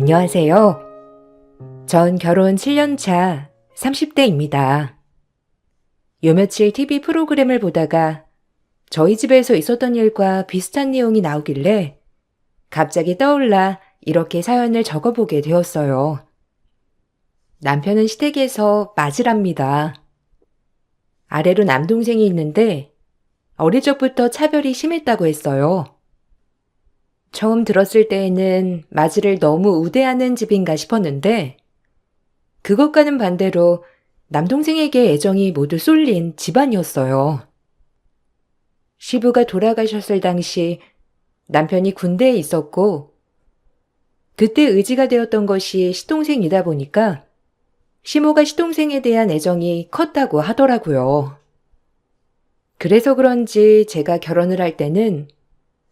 안녕하세요. 전 결혼 7년 차 30대입니다. 요 며칠 TV 프로그램을 보다가 저희 집에서 있었던 일과 비슷한 내용이 나오길래 갑자기 떠올라 이렇게 사연을 적어보게 되었어요. 남편은 시댁에서 맞이랍니다. 아래로 남동생이 있는데 어릴 적부터 차별이 심했다고 했어요. 처음 들었을 때에는 맞이를 너무 우대하는 집인가 싶었는데 그것과는 반대로 남동생에게 애정이 모두 쏠린 집안이었어요. 시부가 돌아가셨을 당시 남편이 군대에 있었고 그때 의지가 되었던 것이 시동생이다 보니까 시모가 시동생에 대한 애정이 컸다고 하더라고요. 그래서 그런지 제가 결혼을 할 때는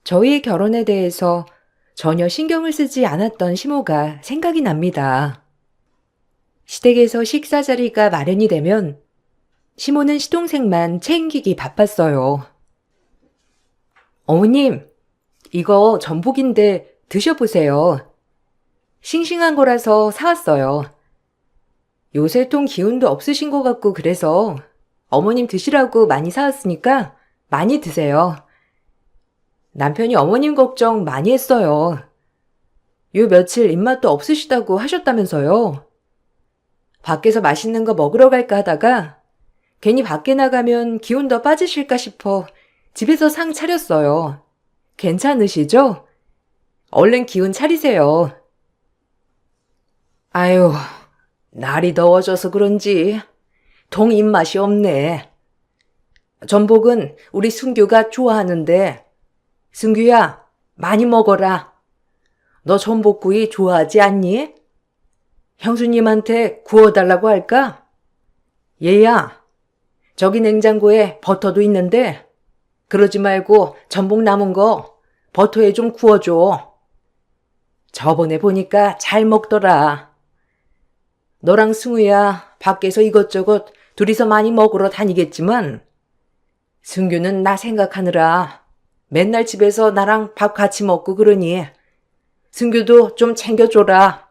저희의 결혼에 대해서 전혀 신경을 쓰지 않았던 시모가 생각이 납니다. 시댁에서 식사 자리가 마련이 되면 시모는 시동생만 챙기기 바빴어요. 어머님, 이거 전복인데 드셔보세요. 싱싱한 거라서 사왔어요. 요새 통 기운도 없으신 것 같고 그래서 어머님 드시라고 많이 사왔으니까 많이 드세요. 남편이 어머님 걱정 많이 했어요. 요 며칠 입맛도 없으시다고 하셨다면서요. 밖에서 맛있는 거 먹으러 갈까 하다가 괜히 밖에 나가면 기운 더 빠지실까 싶어 집에서 상 차렸어요. 괜찮으시죠? 얼른 기운 차리세요. 아유, 날이 더워져서 그런지 통 입맛이 없네. 전복은 우리 승규가 좋아하는데 승규야, 많이 먹어라. 너 전복구이 좋아하지 않니? 형수님한테 구워달라고 할까? 얘야, 저기 냉장고에 버터도 있는데 그러지 말고 전복 남은 거 버터에 좀 구워줘. 저번에 보니까 잘 먹더라. 너랑 승우야 밖에서 이것저것 둘이서 많이 먹으러 다니겠지만 승규는 나 생각하느라 맨날 집에서 나랑 밥 같이 먹고 그러니 승규도 좀 챙겨줘라.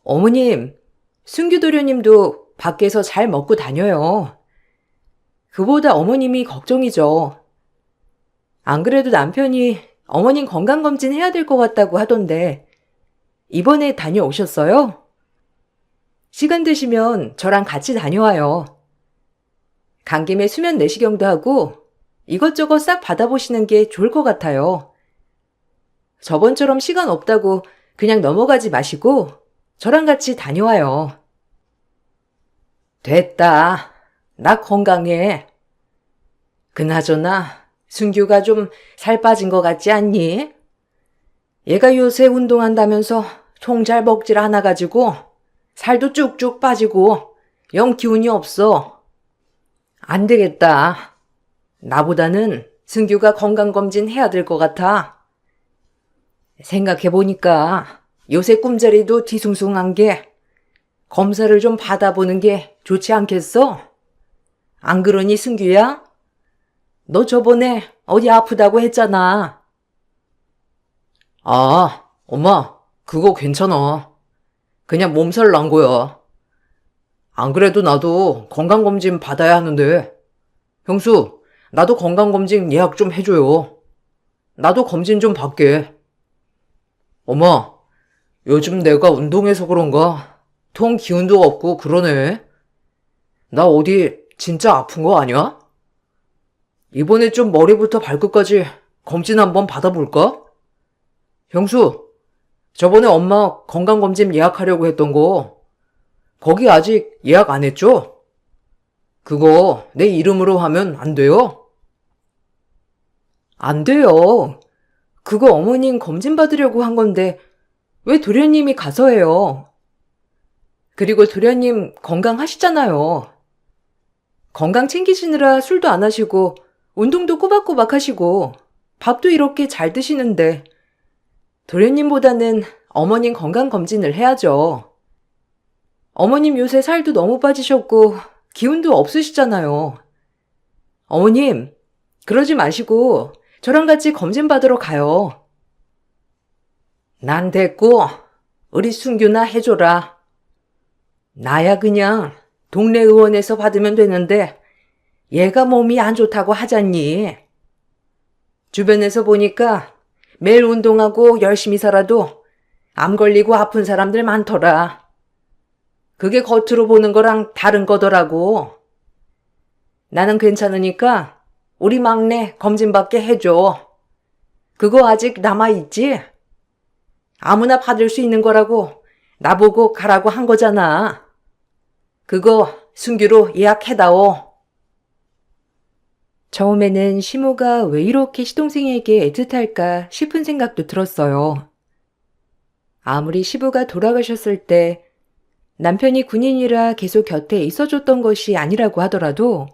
어머님, 승규 도련님도 밖에서 잘 먹고 다녀요. 그보다 어머님이 걱정이죠. 안 그래도 남편이 어머님 건강검진 해야 될 것 같다고 하던데 이번에 다녀오셨어요? 시간 되시면 저랑 같이 다녀와요. 간 김에 수면 내시경도 하고 이것저것 싹 받아보시는 게 좋을 것 같아요. 저번처럼 시간 없다고 그냥 넘어가지 마시고 저랑 같이 다녀와요. 됐다. 나 건강해. 그나저나 승규가 좀 살 빠진 것 같지 않니? 얘가 요새 운동한다면서 통 잘 먹질 않아가지고 살도 쭉쭉 빠지고 영 기운이 없어. 안 되겠다. 나보다는 승규가 건강검진 해야 될 것 같아. 생각해보니까 요새 꿈자리도 뒤숭숭한 게 검사를 좀 받아보는 게 좋지 않겠어? 안 그러니 승규야? 너 저번에 어디 아프다고 했잖아. 아, 엄마, 그거 괜찮아. 그냥 몸살 난 거야. 안 그래도 나도 건강검진 받아야 하는데. 형수, 나도 건강검진 예약 좀 해줘요. 나도 검진 좀 받게. 엄마, 요즘 내가 운동해서 그런가 통 기운도 없고 그러네. 나 어디 진짜 아픈 거 아니야? 이번에 좀 머리부터 발끝까지 검진 한번 받아볼까? 형수, 저번에 엄마 건강검진 예약하려고 했던 거 거기 아직 예약 안 했죠? 그거 내 이름으로 하면 안 돼요? 안 돼요. 그거 어머님 검진 받으려고 한 건데 왜 도련님이 가서 해요? 그리고 도련님 건강하시잖아요. 건강 챙기시느라 술도 안 하시고 운동도 꼬박꼬박 하시고 밥도 이렇게 잘 드시는데 도련님보다는 어머님 건강검진을 해야죠. 어머님 요새 살도 너무 빠지셨고 기운도 없으시잖아요. 어머님, 그러지 마시고 저랑 같이 검진 받으러 가요. 난 됐고, 우리 순규나 해줘라. 나야 그냥 동네 의원에서 받으면 되는데, 얘가 몸이 안 좋다고 하잖니. 주변에서 보니까 매일 운동하고 열심히 살아도 암 걸리고 아픈 사람들 많더라. 그게 겉으로 보는 거랑 다른 거더라고. 나는 괜찮으니까 우리 막내 검진받게 해줘. 그거 아직 남아있지? 아무나 받을 수 있는 거라고 나보고 가라고 한 거잖아. 그거 순규로 예약해다오. 처음에는 시모가 왜 이렇게 시동생에게 애틋할까 싶은 생각도 들었어요. 아무리 시부가 돌아가셨을 때 남편이 군인이라 계속 곁에 있어줬던 것이 아니라고 하더라도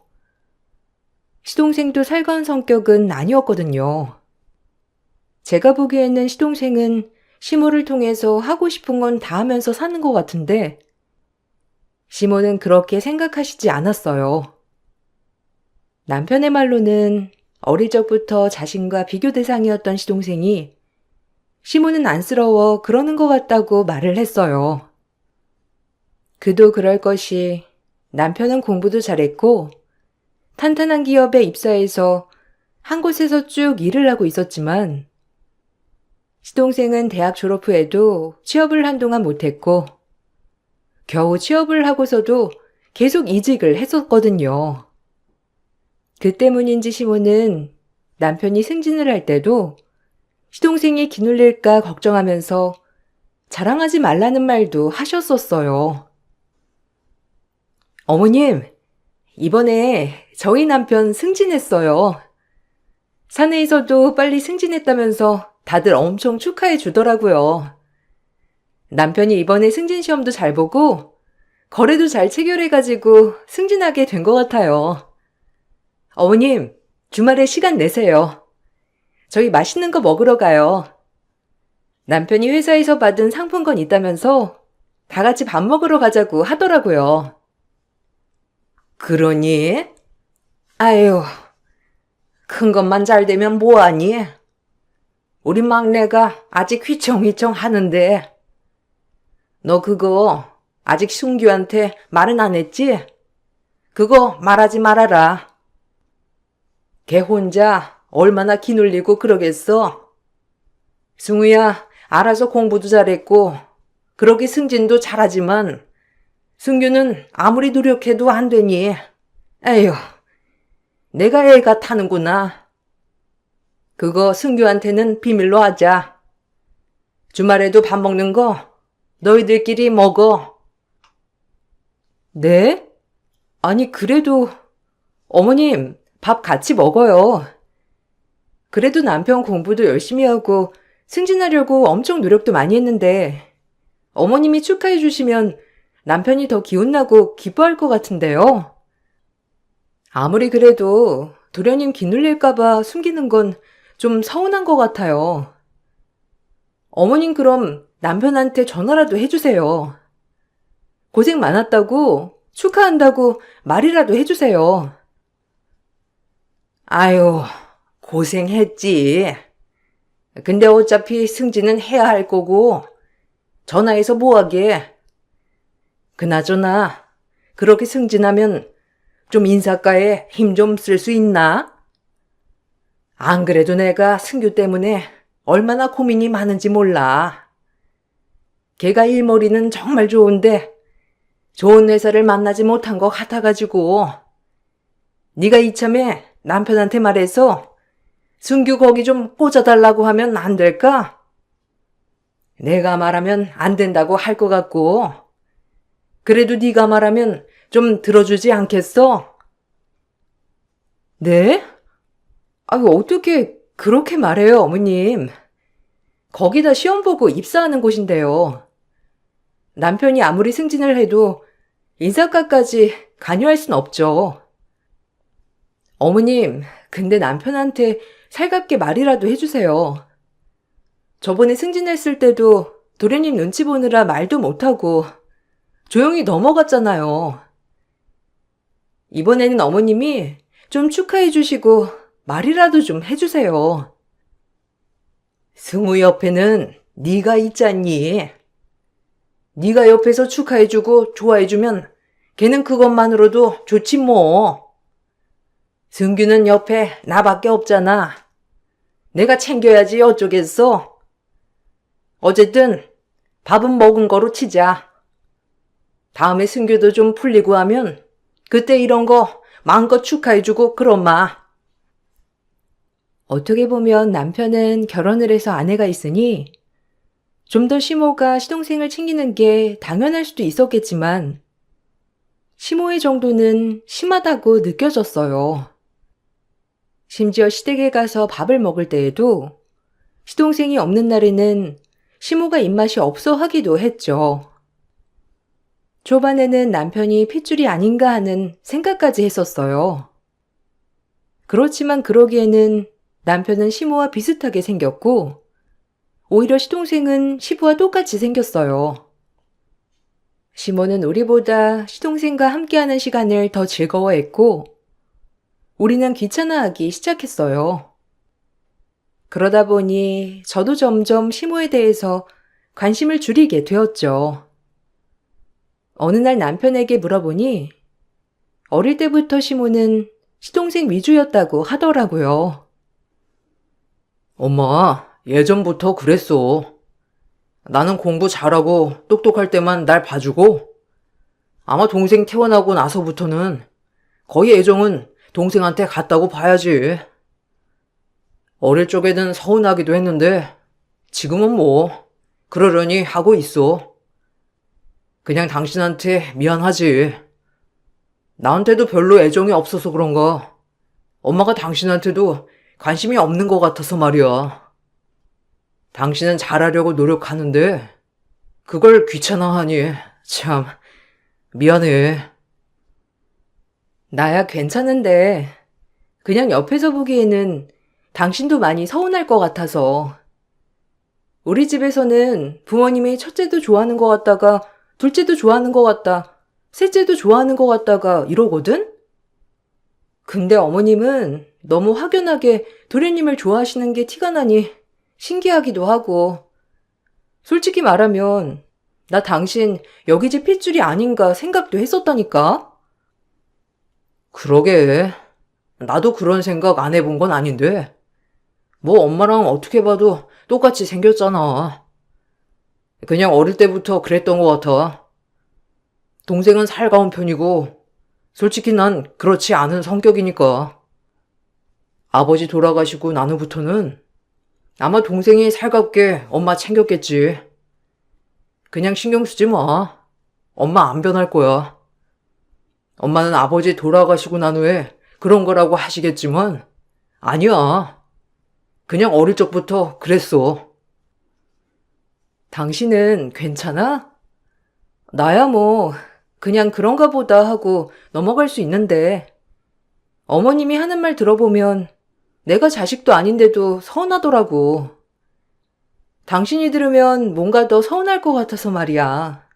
시동생도 살가운 성격은 아니었거든요. 제가 보기에는 시동생은 시모를 통해서 하고 싶은 건 다 하면서 사는 것 같은데 시모는 그렇게 생각하시지 않았어요. 남편의 말로는 어릴 적부터 자신과 비교 대상이었던 시동생이 시모는 안쓰러워 그러는 것 같다고 말을 했어요. 그도 그럴 것이 남편은 공부도 잘했고 탄탄한 기업에 입사해서 한 곳에서 쭉 일을 하고 있었지만 시동생은 대학 졸업 후에도 취업을 한동안 못했고 겨우 취업을 하고서도 계속 이직을 했었거든요. 그 때문인지 시모는 남편이 승진을 할 때도 시동생이 기눌릴까 걱정하면서 자랑하지 말라는 말도 하셨었어요. 어머님, 이번에 저희 남편 승진했어요. 사내에서도 빨리 승진했다면서 다들 엄청 축하해 주더라고요. 남편이 이번에 승진 시험도 잘 보고 거래도 잘 체결해가지고 승진하게 된 것 같아요. 어머님, 주말에 시간 내세요. 저희 맛있는 거 먹으러 가요. 남편이 회사에서 받은 상품권 있다면서 다 같이 밥 먹으러 가자고 하더라고요. 그러니? 아유, 큰 것만 잘 되면 뭐하니? 우리 막내가 아직 휘청휘청 하는데. 너 그거 아직 순규한테 말은 안 했지? 그거 말하지 말아라. 걔 혼자 얼마나 기눌리고 그러겠어? 승우야, 알아서 공부도 잘했고 그러게 승진도 잘하지만 승규는 아무리 노력해도 안 되니. 에휴, 내가 애 같아는구나. 그거 승규한테는 비밀로 하자. 주말에도 밥 먹는 거 너희들끼리 먹어. 네? 아니, 그래도 어머님, 밥 같이 먹어요. 그래도 남편 공부도 열심히 하고 승진하려고 엄청 노력도 많이 했는데 어머님이 축하해 주시면 남편이 더 기운나고 기뻐할 것 같은데요. 아무리 그래도 도련님 기눌릴까봐 숨기는 건 좀 서운한 것 같아요. 어머님 그럼 남편한테 전화라도 해주세요. 고생 많았다고 축하한다고 말이라도 해주세요. 아유, 고생했지. 근데 어차피 승진은 해야 할 거고 전화해서 뭐하게. 그나저나 그렇게 승진하면 좀 인사과에 힘 좀 쓸 수 있나? 안 그래도 내가 승규 때문에 얼마나 고민이 많은지 몰라. 걔가 일머리는 정말 좋은데 좋은 회사를 만나지 못한 것 같아가지고 네가 이참에 남편한테 말해서 승규 거기 좀 꽂아달라고 하면 안 될까? 내가 말하면 안 된다고 할 것 같고 그래도 네가 말하면 좀 들어주지 않겠어? 네? 아유, 어떻게 그렇게 말해요, 어머님. 거기다 시험 보고 입사하는 곳인데요. 남편이 아무리 승진을 해도 인사과까지 관여할 순 없죠. 어머님, 근데 남편한테 살갑게 말이라도 해주세요. 저번에 승진했을 때도 도련님 눈치 보느라 말도 못하고 조용히 넘어갔잖아요. 이번에는 어머님이 좀 축하해 주시고 말이라도 좀 해주세요. 승우 옆에는 네가 있잖니. 네가 옆에서 축하해주고 좋아해주면 걔는 그것만으로도 좋지 뭐. 승규는 옆에 나밖에 없잖아. 내가 챙겨야지 어쩌겠어. 어쨌든 밥은 먹은 거로 치자. 다음에 승규도 좀 풀리고 하면 그때 이런 거 마음껏 축하해주고 그러마. 어떻게 보면 남편은 결혼을 해서 아내가 있으니 좀 더 시모가 시동생을 챙기는 게 당연할 수도 있었겠지만 시모의 정도는 심하다고 느껴졌어요. 심지어 시댁에 가서 밥을 먹을 때에도 시동생이 없는 날에는 시모가 입맛이 없어 하기도 했죠. 초반에는 남편이 핏줄이 아닌가 하는 생각까지 했었어요. 그렇지만 그러기에는 남편은 시모와 비슷하게 생겼고 오히려 시동생은 시부와 똑같이 생겼어요. 시모는 우리보다 시동생과 함께하는 시간을 더 즐거워했고 우리는 귀찮아하기 시작했어요. 그러다 보니 저도 점점 시모에 대해서 관심을 줄이게 되었죠. 어느 날 남편에게 물어보니 어릴 때부터 시모는 시동생 위주였다고 하더라고요. 엄마, 예전부터 그랬어. 나는 공부 잘하고 똑똑할 때만 날 봐주고 아마 동생 태어나고 나서부터는 거의 애정은 동생한테 갔다고 봐야지. 어릴 적에는 서운하기도 했는데 지금은 뭐 그러려니 하고 있어. 그냥 당신한테 미안하지. 나한테도 별로 애정이 없어서 그런가. 엄마가 당신한테도 관심이 없는 것 같아서 말이야. 당신은 잘하려고 노력하는데 그걸 귀찮아하니 참 미안해. 나야 괜찮은데 그냥 옆에서 보기에는 당신도 많이 서운할 것 같아서. 우리 집에서는 부모님이 첫째도 좋아하는 것 같다가 둘째도 좋아하는 것 같다, 셋째도 좋아하는 것 같다가 이러거든? 근데 어머님은 너무 확연하게 도련님을 좋아하시는 게 티가 나니 신기하기도 하고. 솔직히 말하면 나 당신 여기 집 핏줄이 아닌가 생각도 했었다니까? 그러게. 나도 그런 생각 안 해본 건 아닌데. 뭐 엄마랑 어떻게 봐도 똑같이 생겼잖아. 그냥 어릴 때부터 그랬던 것 같아. 동생은 살가운 편이고 솔직히 난 그렇지 않은 성격이니까. 아버지 돌아가시고 난 후부터는 아마 동생이 살갑게 엄마 챙겼겠지. 그냥 신경 쓰지 마. 엄마 안 변할 거야. 엄마는 아버지 돌아가시고 난 후에 그런 거라고 하시겠지만 아니야. 그냥 어릴 적부터 그랬어. 당신은 괜찮아? 나야 뭐 그냥 그런가 보다 하고 넘어갈 수 있는데 어머님이 하는 말 들어보면 내가 자식도 아닌데도 서운하더라고. 당신이 들으면 뭔가 더 서운할 것 같아서 말이야.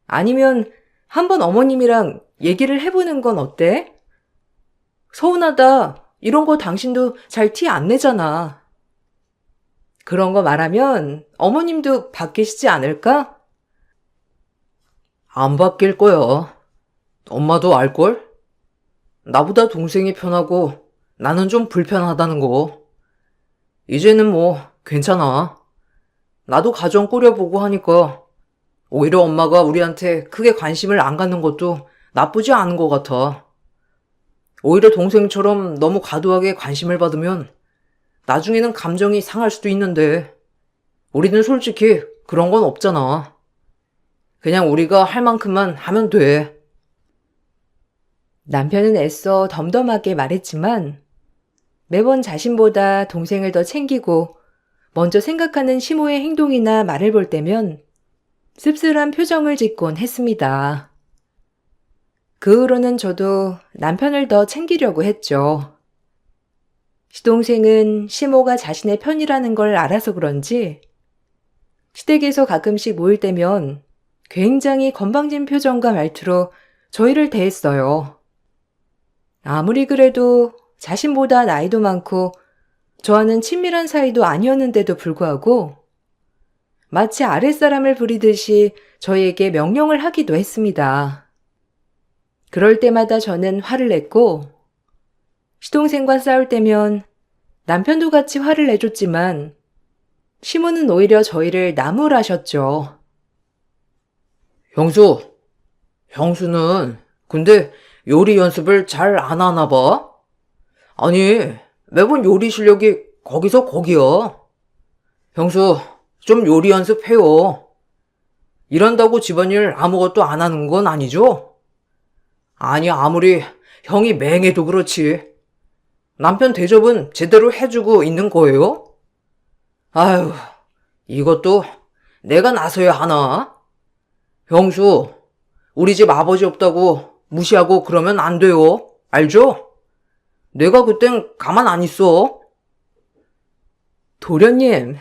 아니면 한번 어머님이랑 얘기를 해보는 건 어때? 서운하다 이런 거 당신도 잘 티 안 내잖아. 그런 거 말하면 어머님도 바뀌시지 않을까? 안 바뀔 거야. 엄마도 알걸? 나보다 동생이 편하고 나는 좀 불편하다는 거. 이제는 뭐 괜찮아. 나도 가정 꾸려보고 하니까 오히려 엄마가 우리한테 크게 관심을 안 갖는 것도 나쁘지 않은 것 같아. 오히려 동생처럼 너무 과도하게 관심을 받으면 나중에는 감정이 상할 수도 있는데 우리는 솔직히 그런 건 없잖아. 그냥 우리가 할 만큼만 하면 돼. 남편은 애써 덤덤하게 말했지만 매번 자신보다 동생을 더 챙기고 먼저 생각하는 시모의 행동이나 말을 볼 때면 씁쓸한 표정을 짓곤 했습니다. 그 후로는 저도 남편을 더 챙기려고 했죠. 시동생은 시모가 자신의 편이라는 걸 알아서 그런지 시댁에서 가끔씩 모일 때면 굉장히 건방진 표정과 말투로 저희를 대했어요. 아무리 그래도 자신보다 나이도 많고 저와는 친밀한 사이도 아니었는데도 불구하고 마치 아랫사람을 부리듯이 저에게 명령을 하기도 했습니다. 그럴 때마다 저는 화를 냈고, 시동생과 싸울 때면 남편도 같이 화를 내줬지만, 시모는 오히려 저희를 나무라셨죠. 형수는 근데 요리 연습을 잘 안 하나 봐? 아니, 매번 요리 실력이 거기서 거기야. 형수, 좀 요리 연습해요. 일한다고 집안일 아무것도 안 하는 건 아니죠? 아니, 아무리 형이 맹해도 그렇지. 남편 대접은 제대로 해주고 있는 거예요? 아유, 이것도 내가 나서야 하나? 형수, 우리 집 아버지 없다고 무시하고 그러면 안 돼요. 알죠? 내가 그땐 가만 안 있어. 도련님,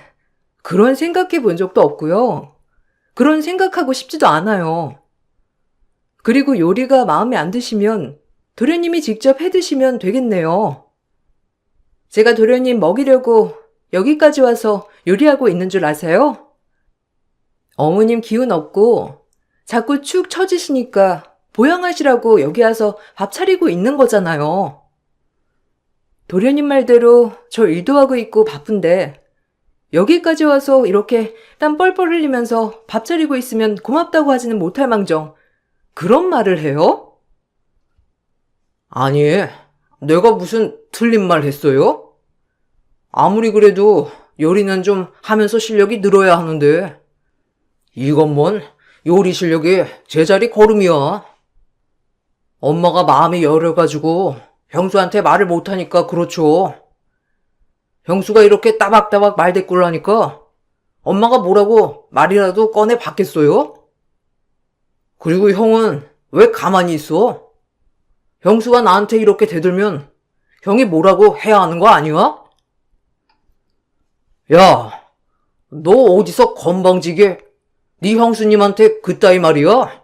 그런 생각해 본 적도 없고요. 그런 생각하고 싶지도 않아요. 그리고 요리가 마음에 안 드시면 도련님이 직접 해 드시면 되겠네요. 제가 도련님 먹이려고 여기까지 와서 요리하고 있는 줄 아세요? 어머님 기운 없고 자꾸 축 처지시니까 보양하시라고 여기 와서 밥 차리고 있는 거잖아요. 도련님 말대로 저 일도 하고 있고 바쁜데 여기까지 와서 이렇게 땀 뻘뻘 흘리면서 밥 차리고 있으면 고맙다고 하지는 못할 망정 그런 말을 해요? 아니, 내가 무슨 틀린 말 했어요? 아무리 그래도 요리는 좀 하면서 실력이 늘어야 하는데, 이건 뭔 요리 실력이 제자리 걸음이야. 엄마가 마음이 여려가지고 형수한테 말을 못하니까 그렇죠. 형수가 이렇게 따박따박 말대꾸를 하니까 엄마가 뭐라고 말이라도 꺼내 받겠어요? 그리고 형은 왜 가만히 있어? 형수가 나한테 이렇게 대들면 형이 뭐라고 해야 하는 거 아니야? 야, 너 어디서 건방지게 네 형수님한테 그따위 말이야?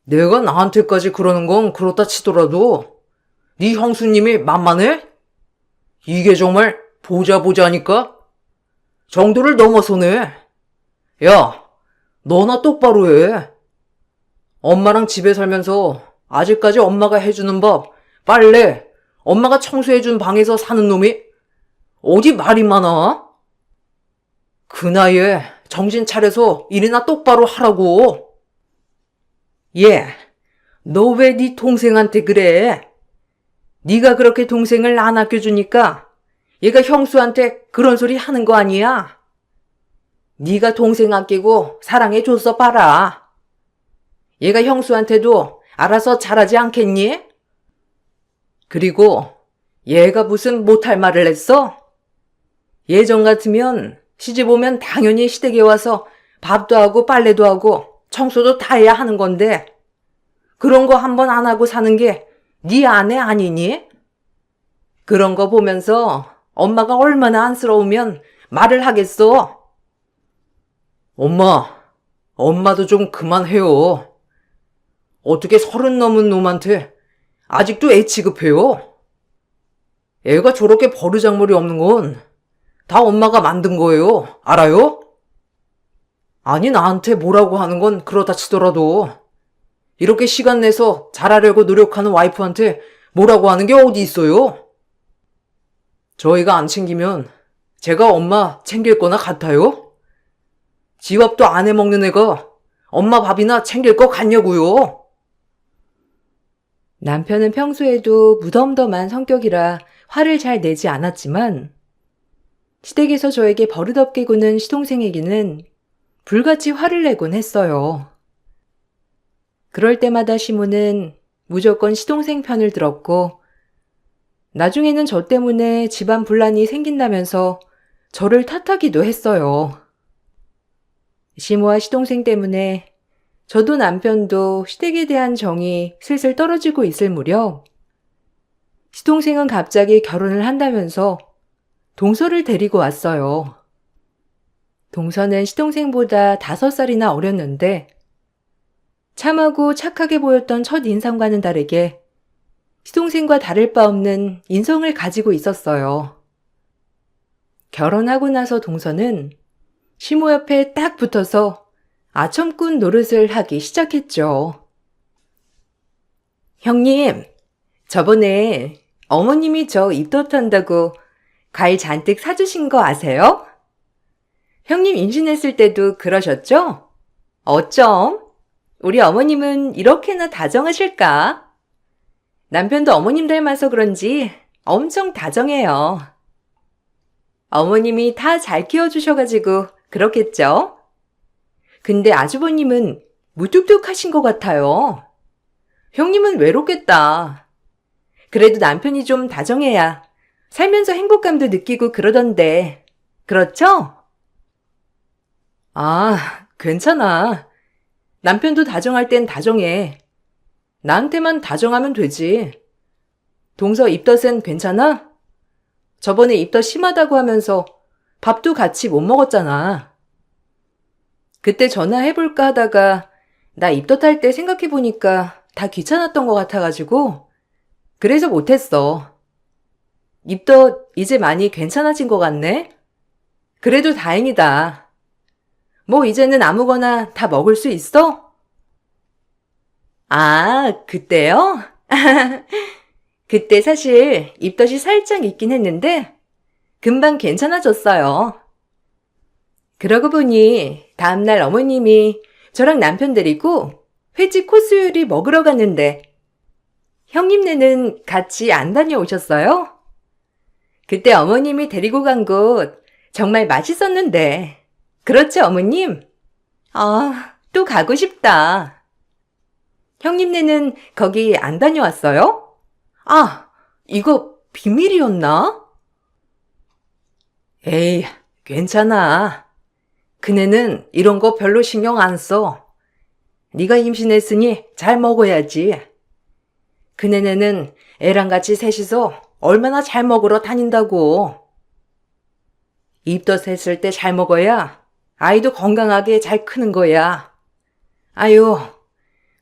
내가 나한테까지 그러는 건 그렇다 치더라도 네 형수님이 만만해? 이게 정말 보자 하니까 정도를 넘어서네. 야, 너나 똑바로 해. 엄마랑 집에 살면서 아직까지 엄마가 해주는 밥, 빨래, 엄마가 청소해준 방에서 사는 놈이 어디 말이 많아? 그 나이에 정신 차려서 일이나 똑바로 하라고. 예, 너 왜 네 동생한테 그래? 네가 그렇게 동생을 안 아껴주니까 얘가 형수한테 그런 소리 하는 거 아니야? 네가 동생 아끼고 사랑해줬어 봐라. 얘가 형수한테도 알아서 잘하지 않겠니? 그리고 얘가 무슨 못할 말을 했어? 예전 같으면 시집 오면 당연히 시댁에 와서 밥도 하고 빨래도 하고 청소도 다 해야 하는 건데 그런 거 한 번 안 하고 사는 게 네 아내 아니니? 그런 거 보면서 엄마가 얼마나 안쓰러우면 말을 하겠어. 엄마도 좀 그만해요. 어떻게 30 넘은 놈한테 아직도 애 취급해요? 애가 저렇게 버르장머리 없는 건 다 엄마가 만든 거예요. 알아요? 아니, 나한테 뭐라고 하는 건 그렇다 치더라도 이렇게 시간 내서 잘하려고 노력하는 와이프한테 뭐라고 하는 게 어디 있어요? 저희가 안 챙기면 제가 엄마 챙길 거나 같아요? 지 밥도 안 해먹는 애가 엄마 밥이나 챙길 거 같냐고요? 남편은 평소에도 무덤덤한 성격이라 화를 잘 내지 않았지만 시댁에서 저에게 버릇없게 구는 시동생에게는 불같이 화를 내곤 했어요. 그럴 때마다 시모는 무조건 시동생 편을 들었고 나중에는 저 때문에 집안 분란이 생긴다면서 저를 탓하기도 했어요. 시모와 시동생 때문에 저도 남편도 시댁에 대한 정이 슬슬 떨어지고 있을 무렵 시동생은 갑자기 결혼을 한다면서 동서를 데리고 왔어요. 동서는 시동생보다 5살이나 어렸는데 참하고 착하게 보였던 첫 인상과는 다르게 시동생과 다를 바 없는 인성을 가지고 있었어요. 결혼하고 나서 동서는 시모 옆에 딱 붙어서 아첨꾼 노릇을 하기 시작했죠. 형님, 저번에 어머님이 저 입덧한다고 과일 잔뜩 사주신 거 아세요? 형님 임신했을 때도 그러셨죠? 어쩜? 우리 어머님은 이렇게나 다정하실까? 남편도 어머님 닮아서 그런지 엄청 다정해요. 어머님이 다 잘 키워주셔가지고 그렇겠죠? 근데 아주버님은 무뚝뚝하신 것 같아요. 형님은 외롭겠다. 그래도 남편이 좀 다정해야 살면서 행복감도 느끼고 그러던데, 그렇죠? 아, 괜찮아. 남편도 다정할 땐 다정해. 나한테만 다정하면 되지. 동서 입덧은 괜찮아? 저번에 입덧 심하다고 하면서 밥도 같이 못 먹었잖아. 그때 전화해볼까 하다가 나 입덧할 때 생각해보니까 다 귀찮았던 것 같아가지고 그래서 못했어. 입덧 이제 많이 괜찮아진 것 같네? 그래도 다행이다. 뭐 이제는 아무거나 다 먹을 수 있어? 아, 그때요? 그때 사실 입덧이 살짝 있긴 했는데 금방 괜찮아졌어요. 그러고 보니 다음날 어머님이 저랑 남편 데리고 회집 코스 요리 먹으러 갔는데 형님네는 같이 안 다녀오셨어요? 그때 어머님이 데리고 간 곳 정말 맛있었는데. 그렇죠, 어머님? 아, 또 가고 싶다. 형님네는 거기 안 다녀왔어요? 아, 이거 비밀이었나? 에이, 괜찮아. 그네는 이런 거 별로 신경 안 써. 네가 임신했으니 잘 먹어야지. 그네는 애랑 같이 셋이서 얼마나 잘 먹으러 다닌다고. 입덧 했을 때 잘 먹어야 아이도 건강하게 잘 크는 거야. 아유,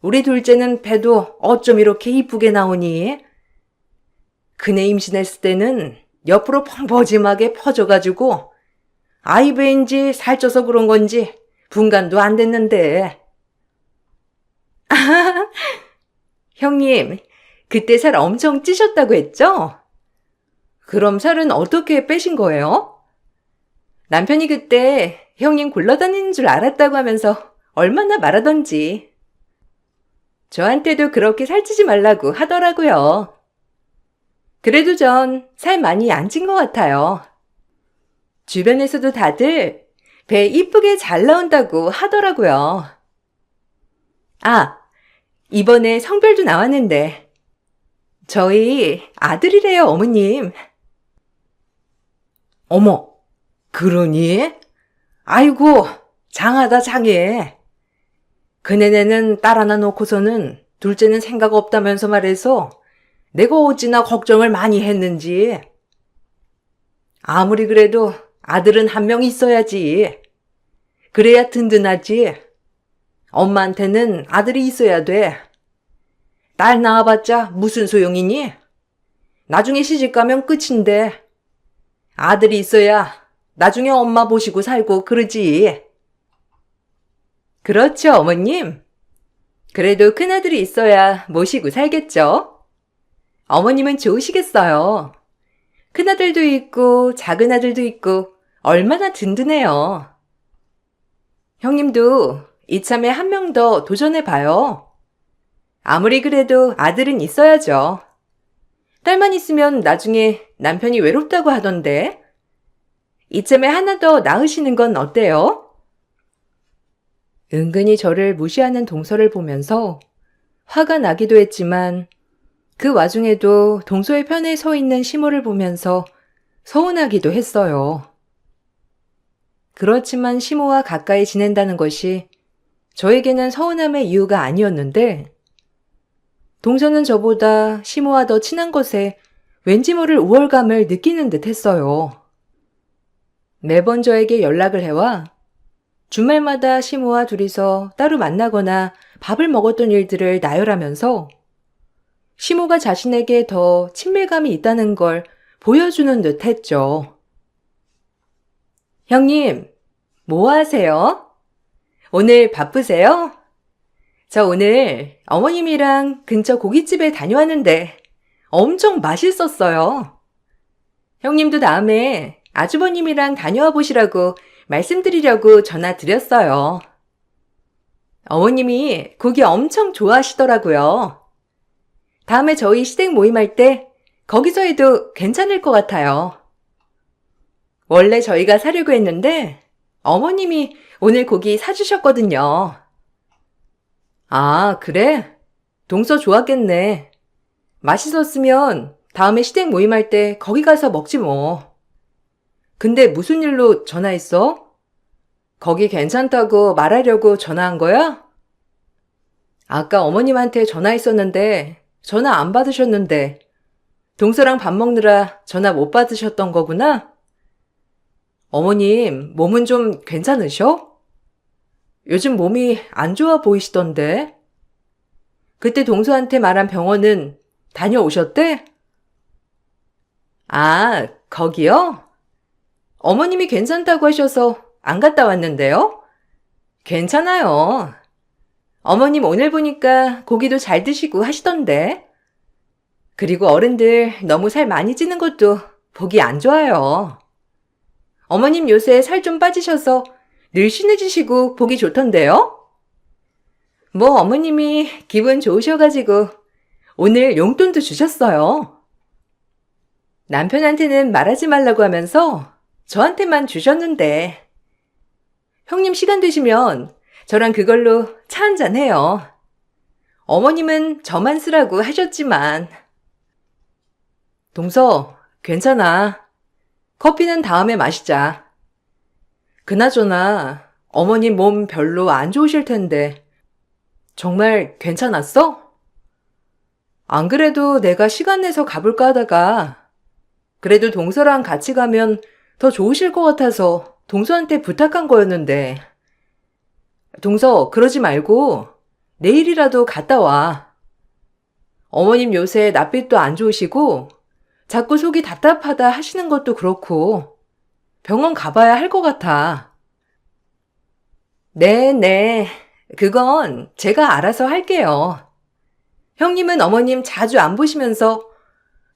우리 둘째는 배도 어쩜 이렇게 이쁘게 나오니? 그네 임신했을 때는 옆으로 펑퍼짐하게 퍼져가지고 아이 배인지 살쪄서 그런 건지 분간도 안 됐는데. 형님, 그때 살 엄청 찌셨다고 했죠? 그럼 살은 어떻게 빼신 거예요? 남편이 그때 형님 굴러다니는 줄 알았다고 하면서 얼마나 말하던지. 저한테도 그렇게 살찌지 말라고 하더라고요. 그래도 전 살 많이 안 찐 것 같아요. 주변에서도 다들 배 이쁘게 잘 나온다고 하더라고요. 아, 이번에 성별도 나왔는데 저희 아들이래요, 어머님. 어머, 그러니? 아이고, 장하다 장해. 그네네는 딸 하나 놓고서는 둘째는 생각 없다면서 말해서 내가 어찌나 걱정을 많이 했는지. 아무리 그래도 아들은 한 명 있어야지. 그래야 든든하지. 엄마한테는 아들이 있어야 돼. 딸 낳아봤자 무슨 소용이니? 나중에 시집가면 끝인데. 아들이 있어야 나중에 엄마 보시고 살고 그러지. 그렇죠, 어머님. 그래도 큰아들이 있어야 모시고 살겠죠? 어머님은 좋으시겠어요. 큰아들도 있고 작은 아들도 있고 얼마나 든든해요. 형님도 이참에 한 명 더 도전해봐요. 아무리 그래도 아들은 있어야죠. 딸만 있으면 나중에 남편이 외롭다고 하던데. 이참에 하나 더 낳으시는 건 어때요? 은근히 저를 무시하는 동서를 보면서 화가 나기도 했지만 그 와중에도 동서의 편에 서 있는 시모를 보면서 서운하기도 했어요. 그렇지만 시모와 가까이 지낸다는 것이 저에게는 서운함의 이유가 아니었는데 동서는 저보다 시모와 더 친한 것에 왠지 모를 우월감을 느끼는 듯 했어요. 매번 저에게 연락을 해와 주말마다 시모와 둘이서 따로 만나거나 밥을 먹었던 일들을 나열하면서 시모가 자신에게 더 친밀감이 있다는 걸 보여주는 듯 했죠. 형님, 뭐 하세요? 오늘 바쁘세요? 저 오늘 어머님이랑 근처 고깃집에 다녀왔는데 엄청 맛있었어요. 형님도 다음에 아주버님이랑 다녀와 보시라고 말씀드리려고 전화 드렸어요. 어머님이 고기 엄청 좋아하시더라고요. 다음에 저희 시댁 모임할 때 거기서 해도 괜찮을 것 같아요. 원래 저희가 사려고 했는데 어머님이 오늘 고기 사주셨거든요. 아, 그래? 동서 좋았겠네. 맛있었으면 다음에 시댁 모임할 때 거기 가서 먹지 뭐. 근데 무슨 일로 전화했어? 거기 괜찮다고 말하려고 전화한 거야? 아까 어머님한테 전화했었는데 전화 안 받으셨는데 동서랑 밥 먹느라 전화 못 받으셨던 거구나? 어머님, 몸은 좀 괜찮으셔? 요즘 몸이 안 좋아 보이시던데? 그때 동서한테 말한 병원은 다녀오셨대? 아, 거기요? 어머님이 괜찮다고 하셔서 안 갔다 왔는데요? 괜찮아요. 어머님 오늘 보니까 고기도 잘 드시고 하시던데. 그리고 어른들 너무 살 많이 찌는 것도 보기 안 좋아요. 어머님 요새 살 좀 빠지셔서 늘씬해지시고 보기 좋던데요? 뭐 어머님이 기분 좋으셔가지고 오늘 용돈도 주셨어요. 남편한테는 말하지 말라고 하면서 저한테만 주셨는데. 형님 시간 되시면 저랑 그걸로 차 한잔 해요. 어머님은 저만 쓰라고 하셨지만. 동서, 괜찮아. 커피는 다음에 마시자. 그나저나 어머님 몸 별로 안 좋으실 텐데 정말 괜찮았어? 안 그래도 내가 시간 내서 가볼까 하다가 그래도 동서랑 같이 가면 더 좋으실 것 같아서 동서한테 부탁한 거였는데. 동서, 그러지 말고 내일이라도 갔다 와. 어머님 요새 낯빛도 안 좋으시고 자꾸 속이 답답하다 하시는 것도 그렇고 병원 가봐야 할 것 같아. 네. 그건 제가 알아서 할게요. 형님은 어머님 자주 안 보시면서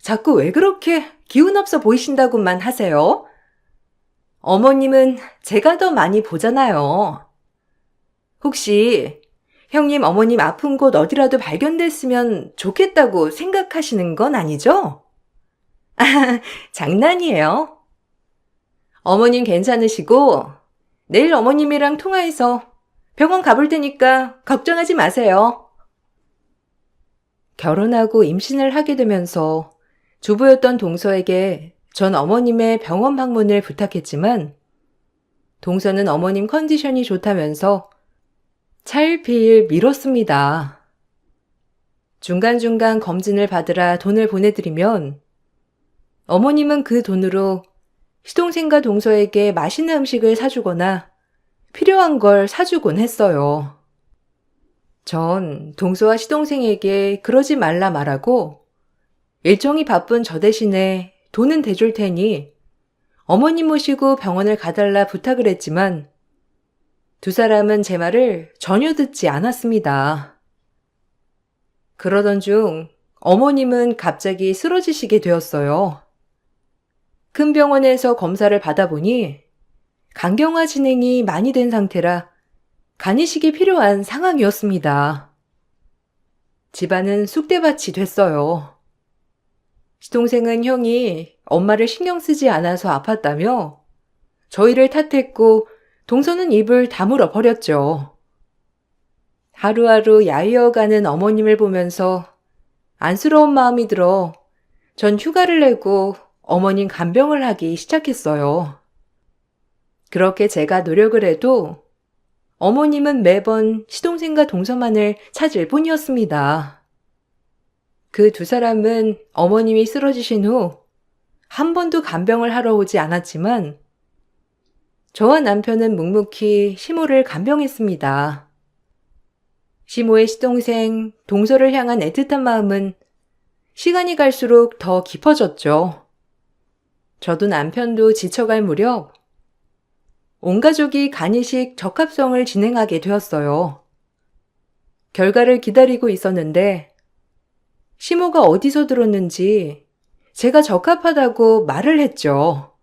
자꾸 왜 그렇게 기운 없어 보이신다고만 하세요? 어머님은 제가 더 많이 보잖아요. 혹시 형님 어머님 아픈 곳 어디라도 발견됐으면 좋겠다고 생각하시는 건 아니죠? 장난이에요. 어머님 괜찮으시고 내일 어머님이랑 통화해서 병원 가볼 테니까 걱정하지 마세요. 결혼하고 임신을 하게 되면서 주부였던 동서에게 전 어머님의 병원 방문을 부탁했지만 동서는 어머님 컨디션이 좋다면서 차일피일 미뤘습니다. 중간중간 검진을 받으라 돈을 보내드리면 어머님은 그 돈으로 시동생과 동서에게 맛있는 음식을 사주거나 필요한 걸 사주곤 했어요. 전 동서와 시동생에게 그러지 말라 말하고 일정이 바쁜 저 대신에 돈은 대줄 테니 어머님 모시고 병원을 가달라 부탁을 했지만 두 사람은 제 말을 전혀 듣지 않았습니다. 그러던 중 어머님은 갑자기 쓰러지시게 되었어요. 큰 병원에서 검사를 받아보니 간경화 진행이 많이 된 상태라 간이식이 필요한 상황이었습니다. 집안은 쑥대밭이 됐어요. 시동생은 형이 엄마를 신경 쓰지 않아서 아팠다며 저희를 탓했고 동서는 입을 다물어 버렸죠. 하루하루 야위어가는 어머님을 보면서 안쓰러운 마음이 들어 전 휴가를 내고 어머님 간병을 하기 시작했어요. 그렇게 제가 노력을 해도 어머님은 매번 시동생과 동서만을 찾을 뿐이었습니다. 그 두 사람은 어머님이 쓰러지신 후 한 번도 간병을 하러 오지 않았지만 저와 남편은 묵묵히 시모를 간병했습니다. 시모의 시동생 동서를 향한 애틋한 마음은 시간이 갈수록 더 깊어졌죠. 저도 남편도 지쳐갈 무렵 온 가족이 간이식 적합성을 진행하게 되었어요. 결과를 기다리고 있었는데 시모가 어디서 들었는지 제가 적합하다고 말을 했죠.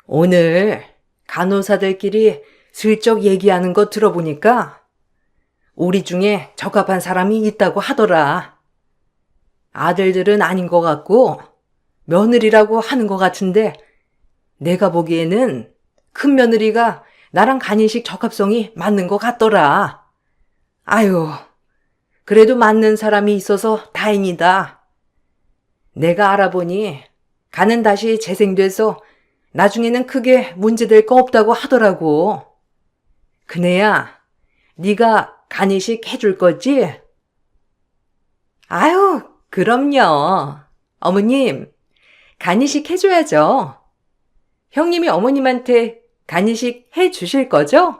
오늘 간호사들끼리 슬쩍 얘기하는 거 들어보니까 우리 중에 적합한 사람이 있다고 하더라. 아들들은 아닌 것 같고 며느리라고 하는 것 같은데 내가 보기에는 큰 며느리가 나랑 간이식 적합성이 맞는 것 같더라. 아유, 그래도 맞는 사람이 있어서 다행이다. 내가 알아보니 간은 다시 재생돼서 나중에는 크게 문제될 거 없다고 하더라고. 그네야, 네가 간이식 해줄 거지? 아유, 그럼요. 어머님, 간이식 해줘야죠. 형님이 어머님한테 간이식 해주실 거죠?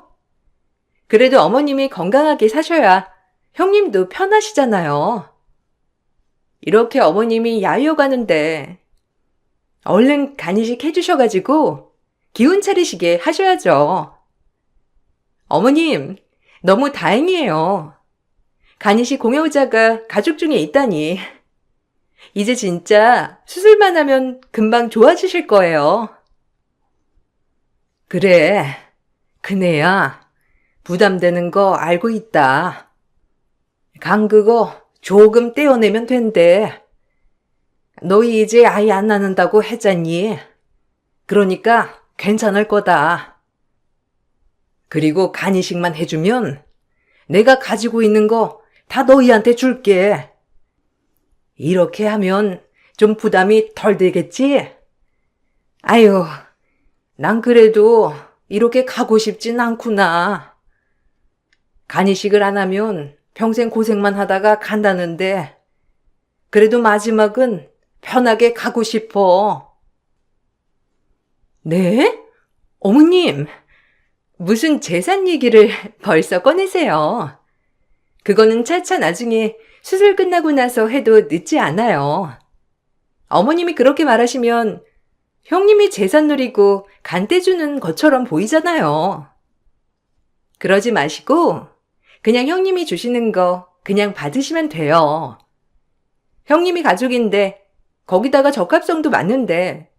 그래도 어머님이 건강하게 사셔야 형님도 편하시잖아요. 이렇게 어머님이 야유어가는데 얼른 간이식 해주셔가지고 기운 차리시게 하셔야죠. 어머님, 너무 다행이에요. 간이식 공여자가 가족 중에 있다니. 이제 진짜 수술만 하면 금방 좋아지실 거예요. 그래, 그네야 부담되는 거 알고 있다. 간 그거 조금 떼어내면 된대. 너희 이제 아이 안 낳는다고 했잖니. 그러니까 괜찮을 거다. 그리고 간이식만 해주면 내가 가지고 있는 거 다 너희한테 줄게. 이렇게 하면 좀 부담이 덜 되겠지? 아유, 난 그래도 이렇게 가고 싶진 않구나. 간이식을 안 하면 평생 고생만 하다가 간다는데 그래도 마지막은 편하게 가고 싶어. 네? 어머님, 무슨 재산 얘기를 벌써 꺼내세요? 그거는 차차 나중에 수술 끝나고 나서 해도 늦지 않아요. 어머님이 그렇게 말하시면 형님이 재산 누리고 간 떼주는 것처럼 보이잖아요. 그러지 마시고 그냥 형님이 주시는 거 그냥 받으시면 돼요. 형님이 가족인데 거기다가 적합성도 맞는데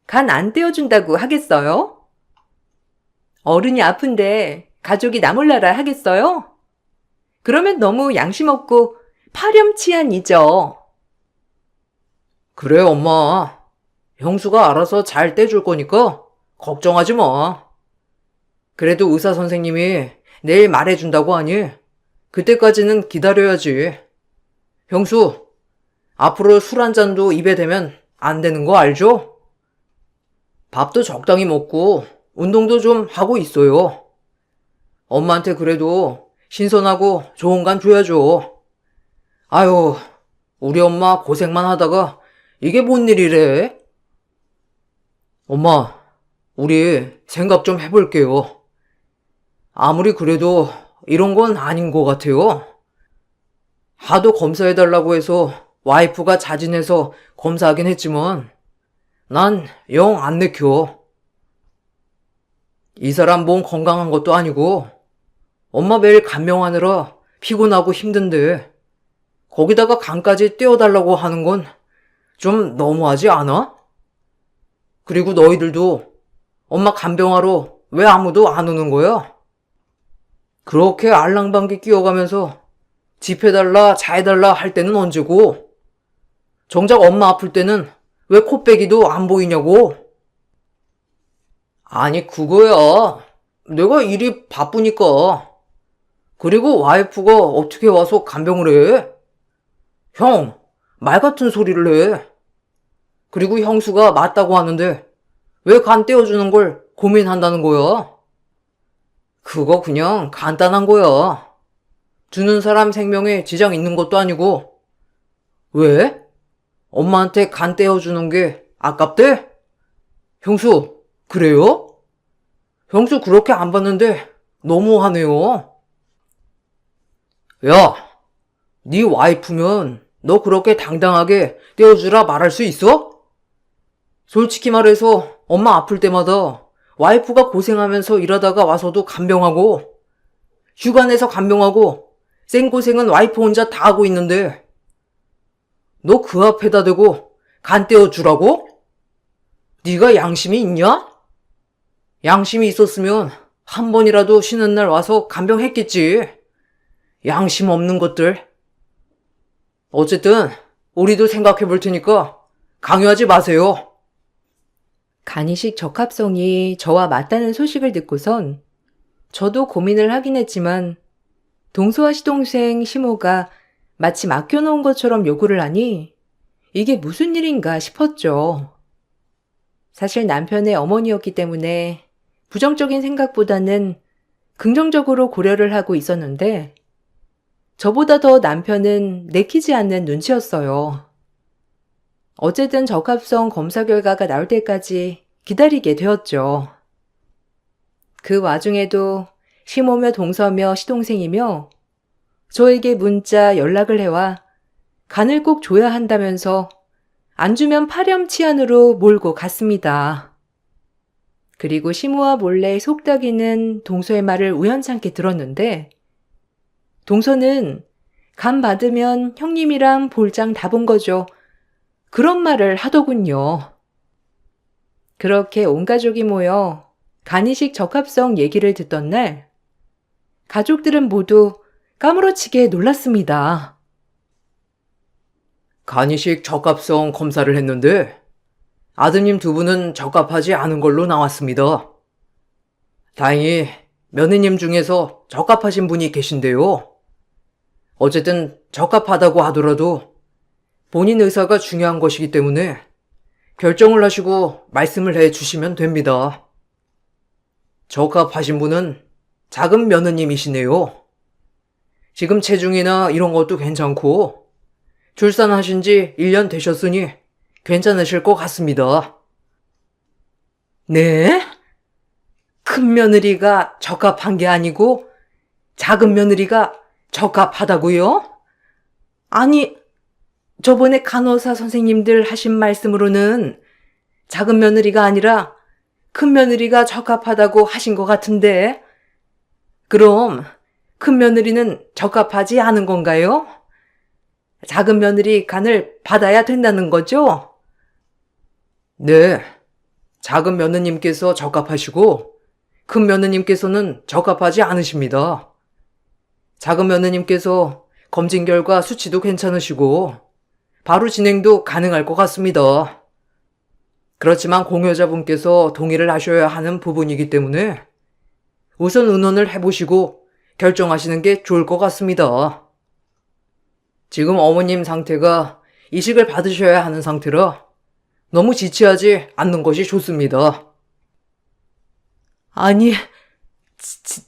간 안 떼어준다고 하겠어요? 어른이 아픈데 가족이 나 몰라라 하겠어요? 그러면 너무 양심 없고 파렴치한이죠. 그래, 엄마. 형수가 알아서 잘 떼줄 거니까 걱정하지 마. 그래도 의사 선생님이 내일 말해준다고 하니 그때까지는 기다려야지. 형수, 앞으로 술 한 잔도 입에 대면 안 되는 거 알죠? 밥도 적당히 먹고 운동도 좀 하고 있어요. 엄마한테 그래도 신선하고 좋은 간 줘야죠. 아유, 우리 엄마 고생만 하다가 이게 뭔 일이래? 엄마, 우리 생각 좀 해볼게요. 아무리 그래도 이런 건 아닌 것 같아요. 하도 검사해달라고 해서 와이프가 자진해서 검사하긴 했지만 난 영 안 내켜. 이 사람 몸 건강한 것도 아니고 엄마 매일 간병하느라 피곤하고 힘든데 거기다가 간까지 떼어달라고 하는 건 좀 너무하지 않아? 그리고 너희들도 엄마 간병하러 왜 아무도 안 오는 거야? 그렇게 알랑방귀 끼워가면서 집 해달라 자해달라 할 때는 언제고? 정작 엄마 아플 때는 왜 코빼기도 안 보이냐고? 아니 그거야. 내가 일이 바쁘니까. 그리고 와이프가 어떻게 와서 간병을 해? 형, 말 같은 소리를 해. 그리고 형수가 맞다고 하는데 왜 간 떼어주는 걸 고민한다는 거야? 그거 그냥 간단한 거야. 주는 사람 생명에 지장 있는 것도 아니고. 왜? 엄마한테 간 떼어주는 게 아깝대? 형수, 그래요? 형수 그렇게 안 봤는데 너무하네요. 야, 네 와이프면 너 그렇게 당당하게 떼어주라 말할 수 있어? 솔직히 말해서 엄마 아플 때마다 와이프가 고생하면서 일하다가 와서도 간병하고, 휴가 내서 간병하고, 생고생은 와이프 혼자 다 하고 있는데, 너 그 앞에다 대고 간 떼어주라고? 네가 양심이 있냐? 양심이 있었으면 한 번이라도 쉬는 날 와서 간병했겠지. 양심 없는 것들. 어쨌든 우리도 생각해 볼 테니까 강요하지 마세요. 간이식 적합성이 저와 맞다는 소식을 듣고선 저도 고민을 하긴 했지만 동서와 시동생 시모가 마치 맡겨놓은 것처럼 요구를 하니 이게 무슨 일인가 싶었죠. 사실 남편의 어머니였기 때문에 부정적인 생각보다는 긍정적으로 고려를 하고 있었는데 저보다 더 남편은 내키지 않는 눈치였어요. 어쨌든 적합성 검사 결과가 나올 때까지 기다리게 되었죠. 그 와중에도 시모며 동서며 시동생이며 저에게 문자 연락을 해와 간을 꼭 줘야 한다면서 안 주면 파렴치한으로 몰고 갔습니다. 그리고 시모와 몰래 속닥이는 동서의 말을 우연찮게 들었는데 동서는 간 받으면 형님이랑 볼장 다 본 거죠. 그런 말을 하더군요. 그렇게 온 가족이 모여 간이식 적합성 얘기를 듣던 날 가족들은 모두 까무러치게 놀랐습니다. 간이식 적합성 검사를 했는데 아드님 두 분은 적합하지 않은 걸로 나왔습니다. 다행히 며느님 중에서 적합하신 분이 계신데요. 어쨌든 적합하다고 하더라도 본인 의사가 중요한 것이기 때문에 결정을 하시고 말씀을 해 주시면 됩니다. 적합하신 분은 작은 며느님이시네요. 지금 체중이나 이런 것도 괜찮고 출산하신 지 1년 되셨으니 괜찮으실 것 같습니다. 네? 큰 며느리가 적합한 게 아니고 작은 며느리가 적합하다고요? 아니, 저번에 간호사 선생님들 하신 말씀으로는 작은 며느리가 아니라 큰 며느리가 적합하다고 하신 것 같은데, 그럼 큰 며느리는 적합하지 않은 건가요? 작은 며느리 간을 받아야 된다는 거죠? 네, 작은 며느님께서 적합하시고 큰 며느님께서는 적합하지 않으십니다. 작은 며느님께서 검진 결과 수치도 괜찮으시고 바로 진행도 가능할 것 같습니다. 그렇지만 공여자분께서 동의를 하셔야 하는 부분이기 때문에 우선 의논을 해보시고 결정하시는 게 좋을 것 같습니다. 지금 어머님 상태가 이식을 받으셔야 하는 상태라 너무 지체하지 않는 것이 좋습니다. 아니,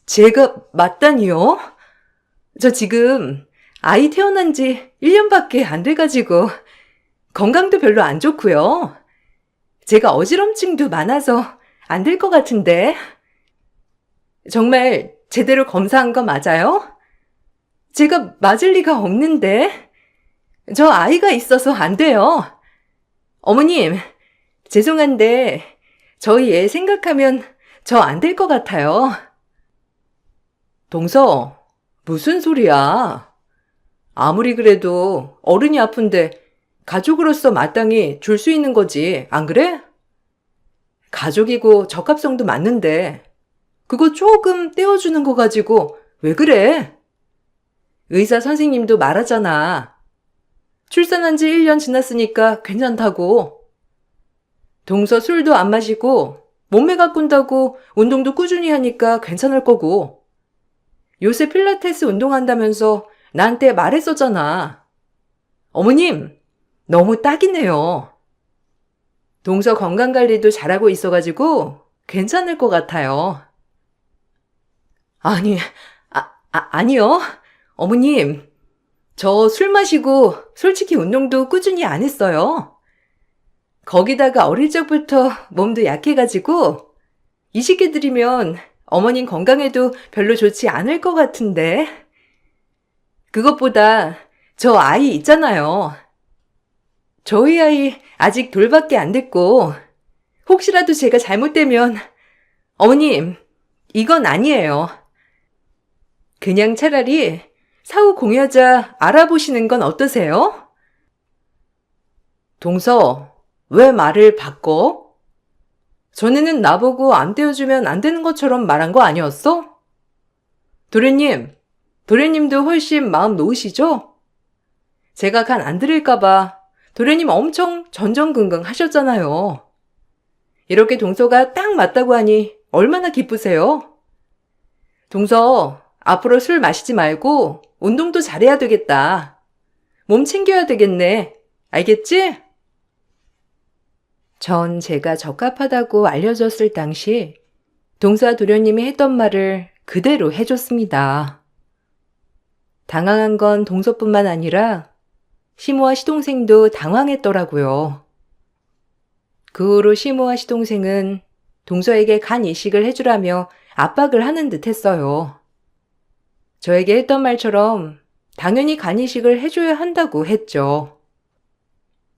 제가 맞다니요? 저 지금 아이 태어난 지 1년밖에 안 돼가지고 건강도 별로 안 좋고요. 제가 어지럼증도 많아서 안 될 것 같은데. 정말 제대로 검사한 거 맞아요? 제가 맞을 리가 없는데. 저 아이가 있어서 안 돼요. 어머님, 죄송한데 저희 애 생각하면 저 안 될 것 같아요. 동서, 무슨 소리야? 아무리 그래도 어른이 아픈데 가족으로서 마땅히 줄 수 있는 거지, 안 그래? 가족이고 적합성도 맞는데 그거 조금 떼어주는 거 가지고 왜 그래? 의사 선생님도 말하잖아. 출산한 지 1년 지났으니까 괜찮다고. 동서 술도 안 마시고 몸매 가꾼다고 운동도 꾸준히 하니까 괜찮을 거고. 요새 필라테스 운동한다면서 나한테 말했었잖아. 어머님, 너무 딱이네요. 동서 건강관리도 잘하고 있어가지고 괜찮을 것 같아요. 아니요. 어머님, 저 술 마시고 솔직히 운동도 꾸준히 안 했어요. 거기다가 어릴 적부터 몸도 약해가지고 이식해드리면 어머님 건강에도 별로 좋지 않을 것 같은데. 그것보다 저 아이 있잖아요. 저희 아이 아직 돌밖에 안 됐고 혹시라도 제가 잘못되면 어머님, 이건 아니에요. 그냥 차라리 사후 공여자 알아보시는 건 어떠세요? 동서, 왜 말을 바꿔? 전에는 나보고 안 떼어주면 안 되는 것처럼 말한 거 아니었어? 도련님도 훨씬 마음 놓으시죠? 제가 간 안 들일까봐 도련님 엄청 전전긍긍 하셨잖아요. 이렇게 동서가 딱 맞다고 하니 얼마나 기쁘세요? 동서, 앞으로 술 마시지 말고 운동도 잘해야 되겠다. 몸 챙겨야 되겠네. 알겠지? 전 제가 적합하다고 알려졌을 당시 동사 도련님이 했던 말을 그대로 해줬습니다. 당황한 건 동서뿐만 아니라 시모와 시동생도 당황했더라고요. 그 후로 시모와 시동생은 동서에게 간 이식을 해주라며 압박을 하는 듯 했어요. 저에게 했던 말처럼 당연히 간 이식을 해줘야 한다고 했죠.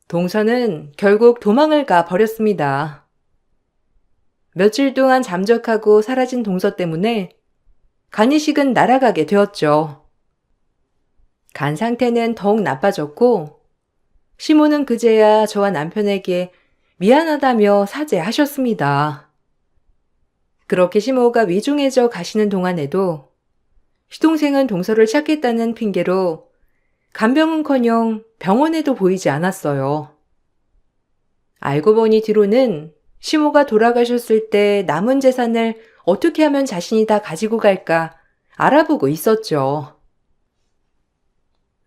동서는 결국 도망을 가 버렸습니다. 며칠 동안 잠적하고 사라진 동서 때문에 간 이식은 날아가게 되었죠. 간 상태는 더욱 나빠졌고 시모는 그제야 저와 남편에게 미안하다며 사죄하셨습니다. 그렇게 시모가 위중해져 가시는 동안에도 시동생은 동서를 찾겠다는 핑계로 간병은커녕 병원에도 보이지 않았어요. 알고 보니 뒤로는 시모가 돌아가셨을 때 남은 재산을 어떻게 하면 자신이 다 가지고 갈까 알아보고 있었죠.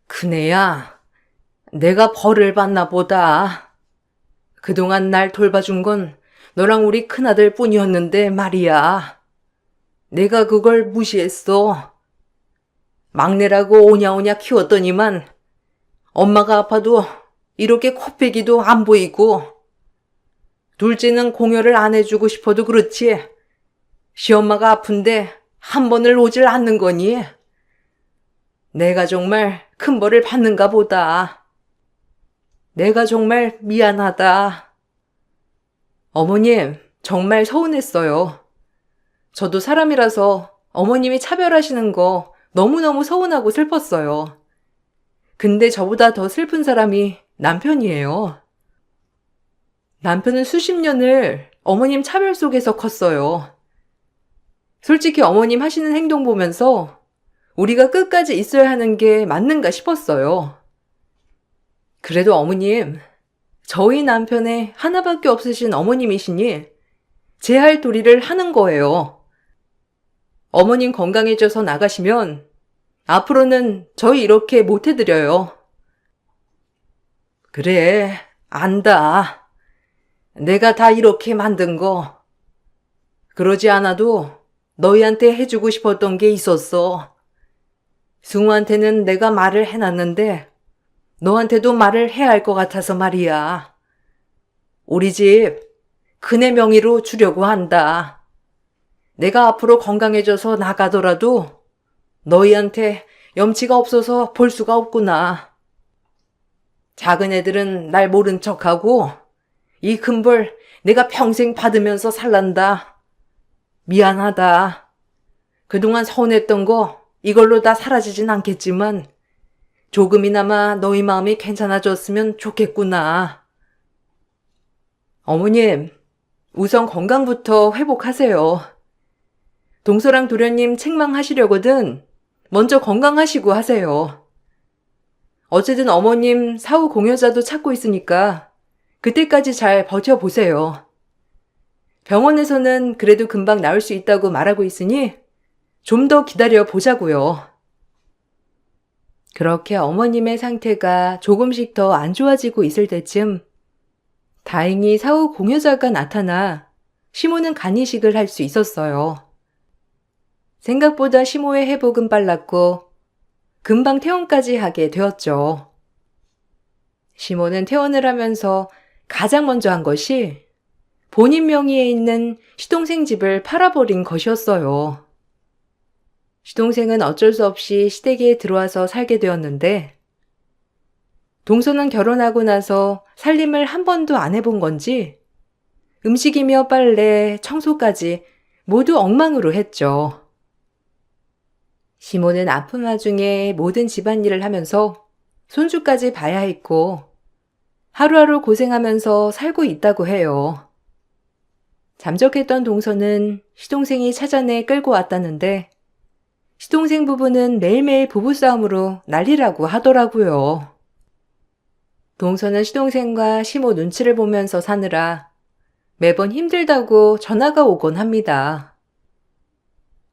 큰애야, 내가 벌을 받나 보다. 그동안 날 돌봐준 건 너랑 우리 큰아들 뿐이었는데 말이야. 내가 그걸 무시했어. 막내라고 오냐오냐 키웠더니만 엄마가 아파도 이렇게 코빼기도 안 보이고 둘째는 공여를 안 해주고 싶어도 그렇지 시엄마가 아픈데 한 번을 오질 않는 거니? 내가 정말 큰 벌을 받는가 보다. 내가 정말 미안하다. 어머님, 정말 서운했어요. 저도 사람이라서 어머님이 차별하시는 거 너무너무 서운하고 슬펐어요. 근데 저보다 더 슬픈 사람이 남편이에요. 남편은 수십 년을 어머님 차별 속에서 컸어요. 솔직히 어머님 하시는 행동 보면서 우리가 끝까지 있어야 하는 게 맞는가 싶었어요. 그래도 어머님, 저희 남편의 하나밖에 없으신 어머님이시니 제 할 도리를 하는 거예요. 어머님 건강해져서 나가시면 앞으로는 저희 이렇게 못 해드려요. 그래, 안다. 내가 다 이렇게 만든 거. 그러지 않아도 너희한테 해주고 싶었던 게 있었어. 승우한테는 내가 말을 해놨는데 너한테도 말을 해야 할 것 같아서 말이야. 우리 집 큰애 명의로 주려고 한다. 내가 앞으로 건강해져서 나가더라도 너희한테 염치가 없어서 볼 수가 없구나. 작은 애들은 날 모른 척하고 이 큰 벌 내가 평생 받으면서 살란다. 미안하다. 그동안 서운했던 거 이걸로 다 사라지진 않겠지만 조금이나마 너희 마음이 괜찮아졌으면 좋겠구나. 어머님, 우선 건강부터 회복하세요. 동서랑 도련님 책망하시려거든 먼저 건강하시고 하세요. 어쨌든 어머님 사후 공여자도 찾고 있으니까 그때까지 잘 버텨보세요. 병원에서는 그래도 금방 나을 수 있다고 말하고 있으니 좀 더 기다려 보자고요. 그렇게 어머님의 상태가 조금씩 더 안 좋아지고 있을 때쯤 다행히 사후 공여자가 나타나 시모는 간이식을 할 수 있었어요. 생각보다 시모의 회복은 빨랐고 금방 퇴원까지 하게 되었죠. 시모는 퇴원을 하면서 가장 먼저 한 것이 본인 명의에 있는 시동생 집을 팔아버린 것이었어요. 시동생은 어쩔 수 없이 시댁에 들어와서 살게 되었는데 동서는 결혼하고 나서 살림을 한 번도 안 해본 건지 음식이며 빨래, 청소까지 모두 엉망으로 했죠. 시모는 아픈 와중에 모든 집안일을 하면서 손주까지 봐야 했고 하루하루 고생하면서 살고 있다고 해요. 잠적했던 동서는 시동생이 찾아내 끌고 왔다는데 시동생 부부는 매일매일 부부싸움으로 난리라고 하더라고요. 동서는 시동생과 시모 눈치를 보면서 사느라 매번 힘들다고 전화가 오곤 합니다.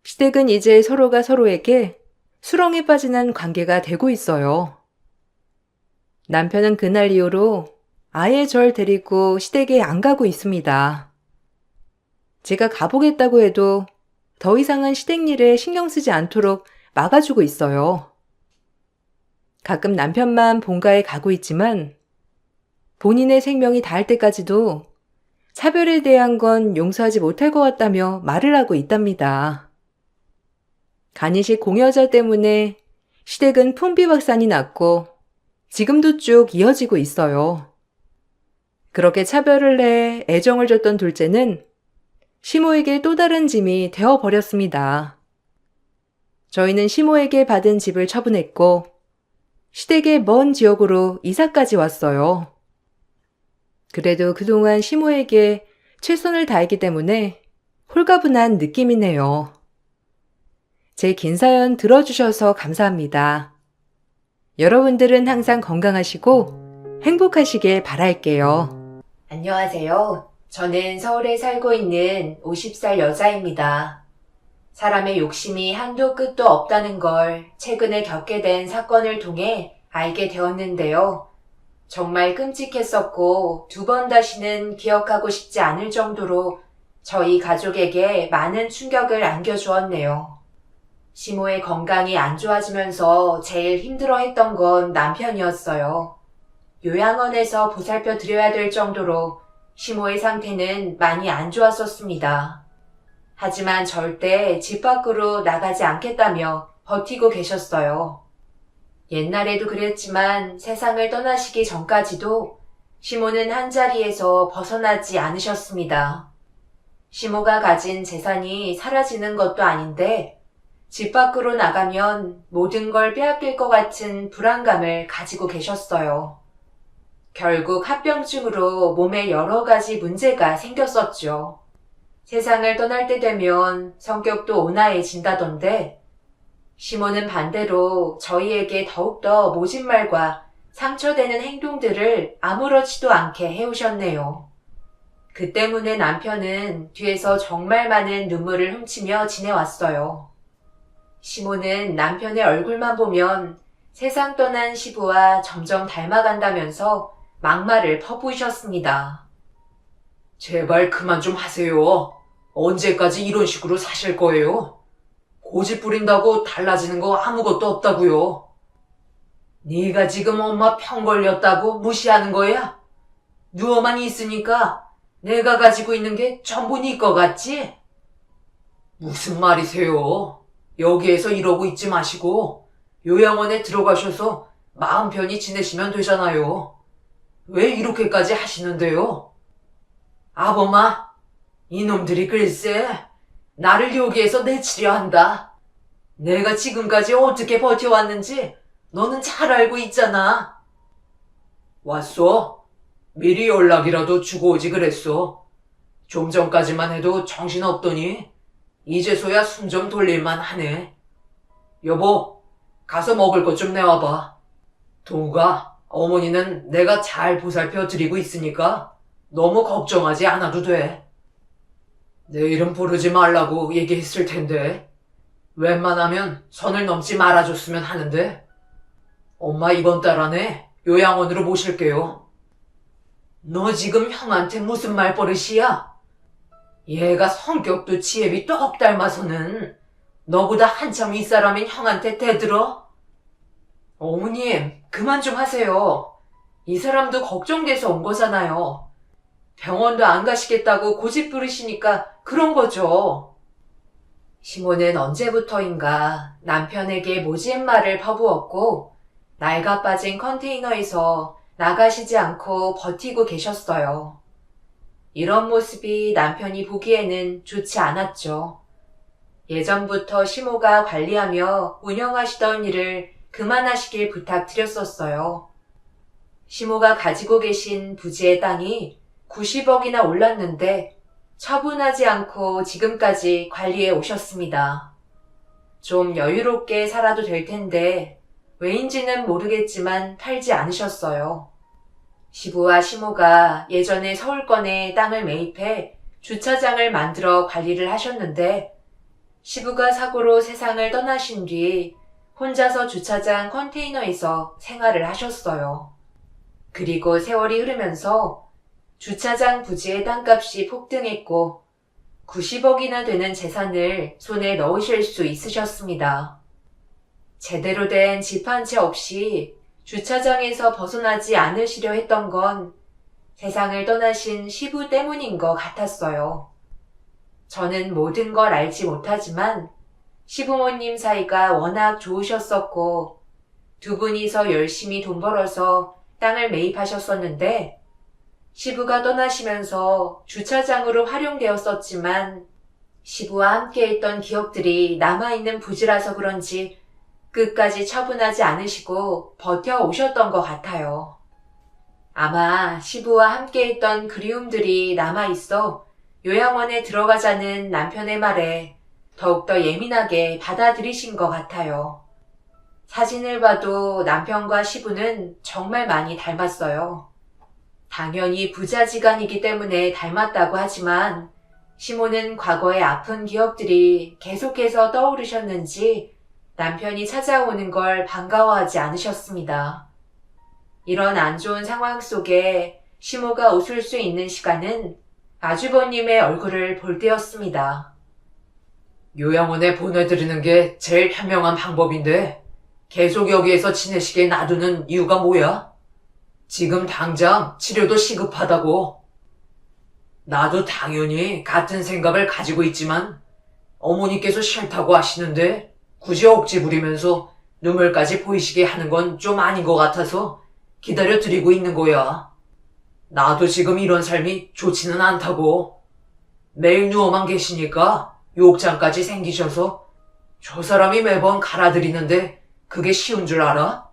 시댁은 이제 서로가 서로에게 수렁에 빠지는 관계가 되고 있어요. 남편은 그날 이후로 아예 절 데리고 시댁에 안 가고 있습니다. 제가 가보겠다고 해도 더 이상은 시댁 일에 신경 쓰지 않도록 막아주고 있어요. 가끔 남편만 본가에 가고 있지만 본인의 생명이 닿을 때까지도 차별에 대한 건 용서하지 못할 것 같다며 말을 하고 있답니다. 간이식 공여자 때문에 시댁은 풍비박산이 났고 지금도 쭉 이어지고 있어요. 그렇게 차별을 해 애정을 줬던 둘째는 시모에게 또 다른 짐이 되어버렸습니다. 저희는 시모에게 받은 집을 처분했고 시댁의 먼 지역으로 이사까지 왔어요. 그래도 그동안 시모에게 최선을 다했기 때문에 홀가분한 느낌이네요. 제 긴 사연 들어주셔서 감사합니다. 여러분들은 항상 건강하시고 행복하시길 바랄게요. 안녕하세요. 저는 서울에 살고 있는 50살 여자입니다. 사람의 욕심이 한도 끝도 없다는 걸 최근에 겪게 된 사건을 통해 알게 되었는데요. 정말 끔찍했었고 2번 다시는 기억하고 싶지 않을 정도로 저희 가족에게 많은 충격을 안겨주었네요. 시모의 건강이 안 좋아지면서 제일 힘들어했던 건 남편이었어요. 요양원에서 보살펴 드려야 될 정도로 시모의 상태는 많이 안 좋았었습니다. 하지만 절대 집 밖으로 나가지 않겠다며 버티고 계셨어요. 옛날에도 그랬지만 세상을 떠나시기 전까지도 시모는 한자리에서 벗어나지 않으셨습니다. 시모가 가진 재산이 사라지는 것도 아닌데 집 밖으로 나가면 모든 걸 빼앗길 것 같은 불안감을 가지고 계셨어요. 결국 합병증으로 몸에 여러 가지 문제가 생겼었죠. 세상을 떠날 때 되면 성격도 온화해진다던데 시모는 반대로 저희에게 더욱더 모진 말과 상처되는 행동들을 아무렇지도 않게 해오셨네요. 그 때문에 남편은 뒤에서 정말 많은 눈물을 훔치며 지내왔어요. 시모는 남편의 얼굴만 보면 세상 떠난 시부와 점점 닮아간다면서 막말을 퍼부으셨습니다. 제발 그만 좀 하세요. 언제까지 이런 식으로 사실 거예요? 고집 부린다고 달라지는 거 아무것도 없다고요. 네가 지금 엄마 병 걸렸다고 무시하는 거야? 누워만 있으니까 내가 가지고 있는 게 전부 네 거 같지? 무슨 말이세요? 여기에서 이러고 있지 마시고 요양원에 들어가셔서 마음 편히 지내시면 되잖아요. 왜 이렇게까지 하시는데요? 아범아, 이놈들이 글쎄 나를 여기에서 내치려 한다. 내가 지금까지 어떻게 버텨왔는지 너는 잘 알고 있잖아. 왔어? 미리 연락이라도 주고 오지 그랬어. 좀 전까지만 해도 정신없더니 이제서야 숨 좀 돌릴만 하네. 여보, 가서 먹을 것 좀 내와봐. 동우가, 어머니는 내가 잘 보살펴 드리고 있으니까 너무 걱정하지 않아도 돼. 내 이름 부르지 말라고 얘기했을 텐데 웬만하면 선을 넘지 말아줬으면 하는데 엄마 이번 달 안에 요양원으로 모실게요. 너 지금 형한테 무슨 말버릇이야? 얘가 성격도 지혜비 똑 닮아서는 너보다 한참 윗사람인 형한테 대들어? 어머님, 그만 좀 하세요. 이 사람도 걱정돼서 온 거잖아요. 병원도 안 가시겠다고 고집 부리시니까 그런 거죠. 시모는 언제부터인가 남편에게 모진 말을 퍼부었고 낡아 빠진 컨테이너에서 나가시지 않고 버티고 계셨어요. 이런 모습이 남편이 보기에는 좋지 않았죠. 예전부터 시모가 관리하며 운영하시던 일을 그만하시길 부탁드렸었어요. 시모가 가지고 계신 부지의 땅이 90억이나 올랐는데 처분하지 않고 지금까지 관리해 오셨습니다. 좀 여유롭게 살아도 될 텐데 왜인지는 모르겠지만 팔지 않으셨어요. 시부와 시모가 예전에 서울권에 땅을 매입해 주차장을 만들어 관리를 하셨는데 시부가 사고로 세상을 떠나신 뒤 혼자서 주차장 컨테이너에서 생활을 하셨어요. 그리고 세월이 흐르면서 주차장 부지의 땅값이 폭등했고 90억이나 되는 재산을 손에 넣으실 수 있으셨습니다. 제대로 된 집 한 채 없이 주차장에서 벗어나지 않으시려 했던 건 세상을 떠나신 시부 때문인 것 같았어요. 저는 모든 걸 알지 못하지만 시부모님 사이가 워낙 좋으셨었고 두 분이서 열심히 돈 벌어서 땅을 매입하셨었는데 시부가 떠나시면서 주차장으로 활용되었었지만 시부와 함께 했던 기억들이 남아있는 부지라서 그런지 끝까지 처분하지 않으시고 버텨오셨던 것 같아요. 아마 시부와 함께 했던 그리움들이 남아있어 요양원에 들어가자는 남편의 말에 더욱더 예민하게 받아들이신 것 같아요. 사진을 봐도 남편과 시부는 정말 많이 닮았어요. 당연히 부자지간이기 때문에 닮았다고 하지만 시모는 과거의 아픈 기억들이 계속해서 떠오르셨는지 남편이 찾아오는 걸 반가워하지 않으셨습니다. 이런 안 좋은 상황 속에 시모가 웃을 수 있는 시간은 아주버님의 얼굴을 볼 때였습니다. 요양원에 보내드리는 게 제일 현명한 방법인데 계속 여기에서 지내시게 놔두는 이유가 뭐야? 지금 당장 치료도 시급하다고. 나도 당연히 같은 생각을 가지고 있지만 어머니께서 싫다고 하시는데 굳이 억지 부리면서 눈물까지 보이시게 하는 건 좀 아닌 것 같아서 기다려드리고 있는 거야. 나도 지금 이런 삶이 좋지는 않다고. 매일 누워만 계시니까 욕장까지 생기셔서 저 사람이 매번 갈아들이는데 그게 쉬운 줄 알아?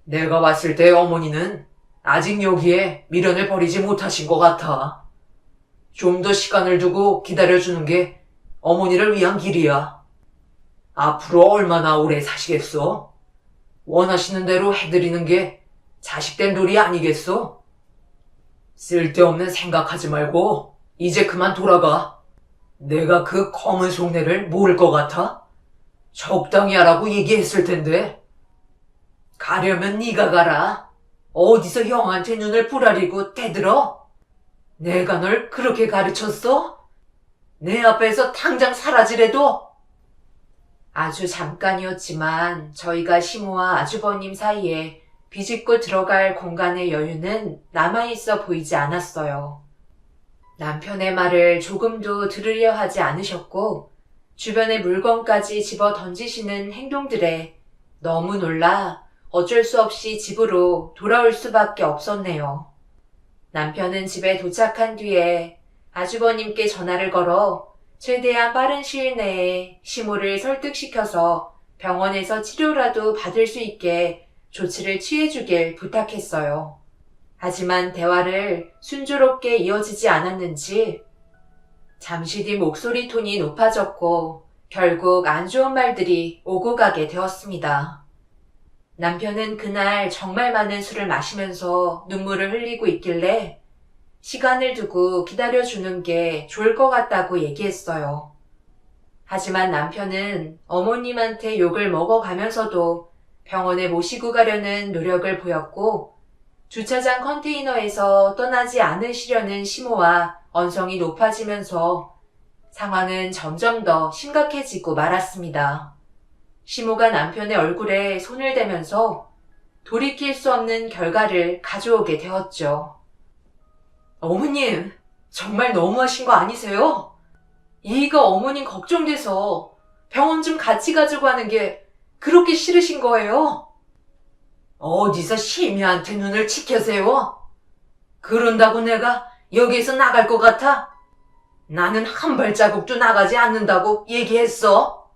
내가 봤을 때 어머니는 아직 여기에 미련을 버리지 못하신 것 같아. 좀 더 시간을 두고 기다려주는 게 어머니를 위한 길이야. 앞으로 얼마나 오래 사시겠어? 원하시는 대로 해드리는 게 자식된 도리 아니겠어? 쓸데없는 생각하지 말고 이제 그만 돌아가. 내가 그 검은 속내를 모를 것 같아? 적당히 하라고 얘기했을 텐데. 가려면 네가 가라. 어디서 형한테 눈을 부라리고 대들어? 내가 널 그렇게 가르쳤어? 내 앞에서 당장 사라지래도? 아주 잠깐이었지만 저희가 시모와 아주버님 사이에 비집고 들어갈 공간의 여유는 남아있어 보이지 않았어요. 남편의 말을 조금도 들으려 하지 않으셨고 주변의 물건까지 집어 던지시는 행동들에 너무 놀라 어쩔 수 없이 집으로 돌아올 수밖에 없었네요. 남편은 집에 도착한 뒤에 아주버님께 전화를 걸어 최대한 빠른 시일 내에 시모를 설득시켜서 병원에서 치료라도 받을 수 있게 조치를 취해주길 부탁했어요. 하지만 대화를 순조롭게 이어지지 않았는지 잠시 뒤 목소리 톤이 높아졌고 결국 안 좋은 말들이 오고 가게 되었습니다. 남편은 그날 정말 많은 술을 마시면서 눈물을 흘리고 있길래 시간을 두고 기다려주는 게 좋을 것 같다고 얘기했어요. 하지만 남편은 어머님한테 욕을 먹어가면서도 병원에 모시고 가려는 노력을 보였고 주차장 컨테이너에서 떠나지 않으시려는 시모와 언성이 높아지면서 상황은 점점 더 심각해지고 말았습니다. 시모가 남편의 얼굴에 손을 대면서 돌이킬 수 없는 결과를 가져오게 되었죠. 어머님, 정말 너무하신 거 아니세요? 이가 어머님 걱정돼서 병원 좀 같이 가자고 하는 게 그렇게 싫으신 거예요? 어디서 심이한테 눈을 치켜세요? 그런다고 내가 여기에서 나갈 것 같아? 나는 한 발자국도 나가지 않는다고 얘기했어.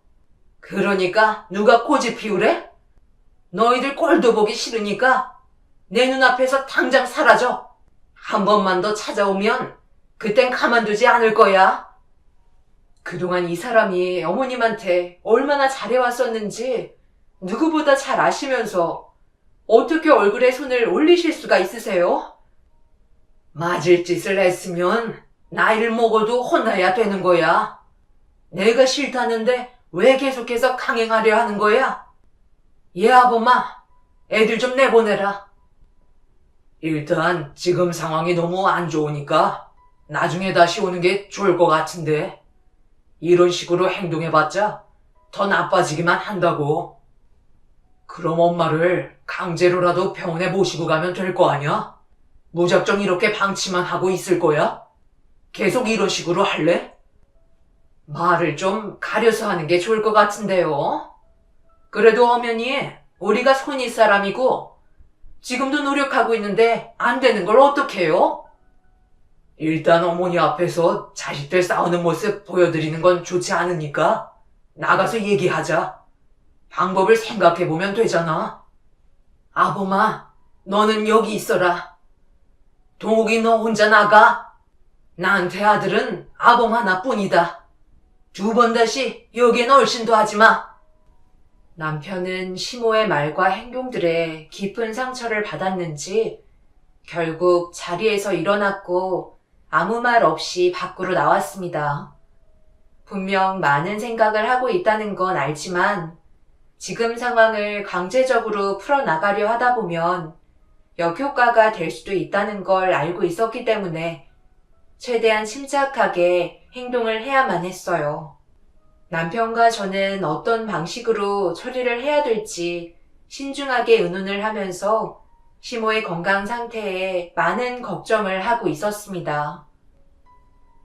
그러니까 누가 고집 피우래? 너희들 꼴도 보기 싫으니까 내 눈앞에서 당장 사라져. 한 번만 더 찾아오면 그땐 가만두지 않을 거야. 그동안 이 사람이 어머님한테 얼마나 잘해왔었는지 누구보다 잘 아시면서 어떻게 얼굴에 손을 올리실 수가 있으세요? 맞을 짓을 했으면 나이를 먹어도 혼나야 되는 거야. 내가 싫다는데 왜 계속해서 강행하려 하는 거야? 얘 아범아, 애들 좀 내보내라. 일단 지금 상황이 너무 안 좋으니까 나중에 다시 오는 게 좋을 것 같은데 이런 식으로 행동해봤자 더 나빠지기만 한다고. 그럼 엄마를 강제로라도 병원에 모시고 가면 될 거 아니야? 무작정 이렇게 방치만 하고 있을 거야? 계속 이런 식으로 할래? 말을 좀 가려서 하는 게 좋을 것 같은데요. 그래도 엄연히 우리가 손윗 사람이고 지금도 노력하고 있는데 안 되는 걸 어떡해요? 일단 어머니 앞에서 자식들 싸우는 모습 보여드리는 건 좋지 않으니까 나가서 얘기하자. 방법을 생각해보면 되잖아. 아범아, 너는 여기 있어라. 동욱이 너 혼자 나가. 나한테 아들은 아범 하나뿐이다. 두 번 다시 여기엔 얼씬도 하지마. 남편은 시모의 말과 행동들에 깊은 상처를 받았는지 결국 자리에서 일어났고 아무 말 없이 밖으로 나왔습니다. 분명 많은 생각을 하고 있다는 건 알지만 지금 상황을 강제적으로 풀어나가려 하다 보면 역효과가 될 수도 있다는 걸 알고 있었기 때문에 최대한 침착하게 행동을 해야만 했어요. 남편과 저는 어떤 방식으로 처리를 해야 될지 신중하게 의논을 하면서 시모의 건강 상태에 많은 걱정을 하고 있었습니다.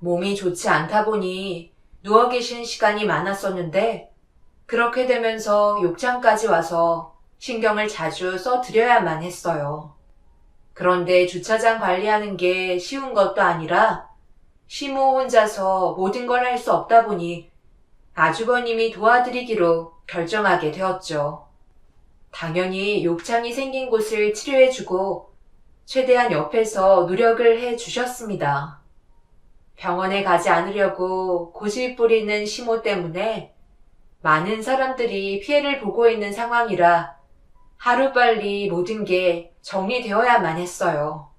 몸이 좋지 않다 보니 누워 계신 시간이 많았었는데 그렇게 되면서 욕장까지 와서 신경을 자주 써드려야만 했어요. 그런데 주차장 관리하는 게 쉬운 것도 아니라 시모 혼자서 모든 걸 할 수 없다 보니 아주버님이 도와드리기로 결정하게 되었죠. 당연히 욕창이 생긴 곳을 치료해주고 최대한 옆에서 노력을 해주셨습니다. 병원에 가지 않으려고 고집 부리는 시모 때문에 많은 사람들이 피해를 보고 있는 상황이라 하루빨리 모든 게 정리되어야만 했어요.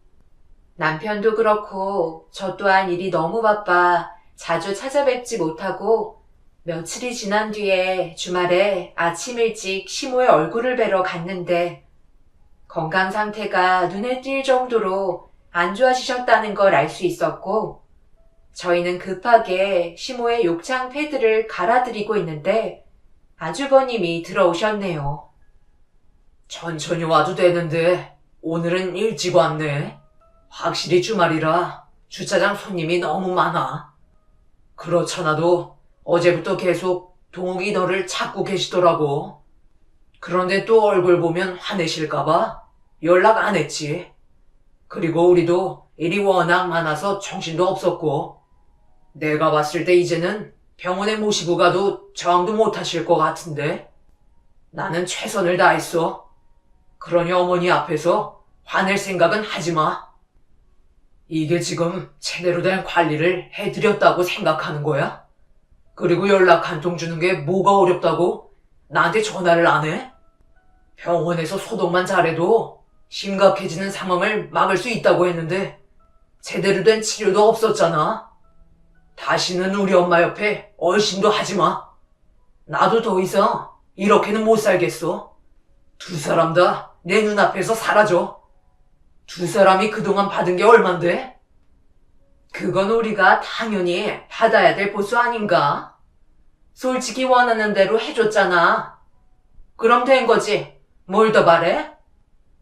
남편도 그렇고 저 또한 일이 너무 바빠 자주 찾아뵙지 못하고 며칠이 지난 뒤에 주말에 아침 일찍 시모의 얼굴을 뵈러 갔는데 건강 상태가 눈에 띌 정도로 안 좋아지셨다는 걸 알 수 있었고 저희는 급하게 시모의 욕창 패드를 갈아드리고 있는데 아주버님이 들어오셨네요. 천천히 와도 되는데 오늘은 일찍 왔네. 확실히 주말이라 주차장 손님이 너무 많아. 그렇잖아도 어제부터 계속 동욱이 너를 찾고 계시더라고. 그런데 또 얼굴 보면 화내실까봐 연락 안 했지. 그리고 우리도 일이 워낙 많아서 정신도 없었고 내가 봤을 때 이제는 병원에 모시고 가도 저항도 못 하실 것 같은데 나는 최선을 다했어. 그러니 어머니 앞에서 화낼 생각은 하지 마. 이게 지금 제대로 된 관리를 해드렸다고 생각하는 거야? 그리고 연락 한 통 주는 게 뭐가 어렵다고 나한테 전화를 안 해? 병원에서 소독만 잘해도 심각해지는 상황을 막을 수 있다고 했는데 제대로 된 치료도 없었잖아. 다시는 우리 엄마 옆에 얼씬도 하지 마. 나도 더 이상 이렇게는 못 살겠어. 두 사람 다 내 눈앞에서 사라져. 두 사람이 그동안 받은 게 얼만데? 그건 우리가 당연히 받아야 될 보수 아닌가? 솔직히 원하는 대로 해줬잖아. 그럼 된 거지. 뭘 더 바래?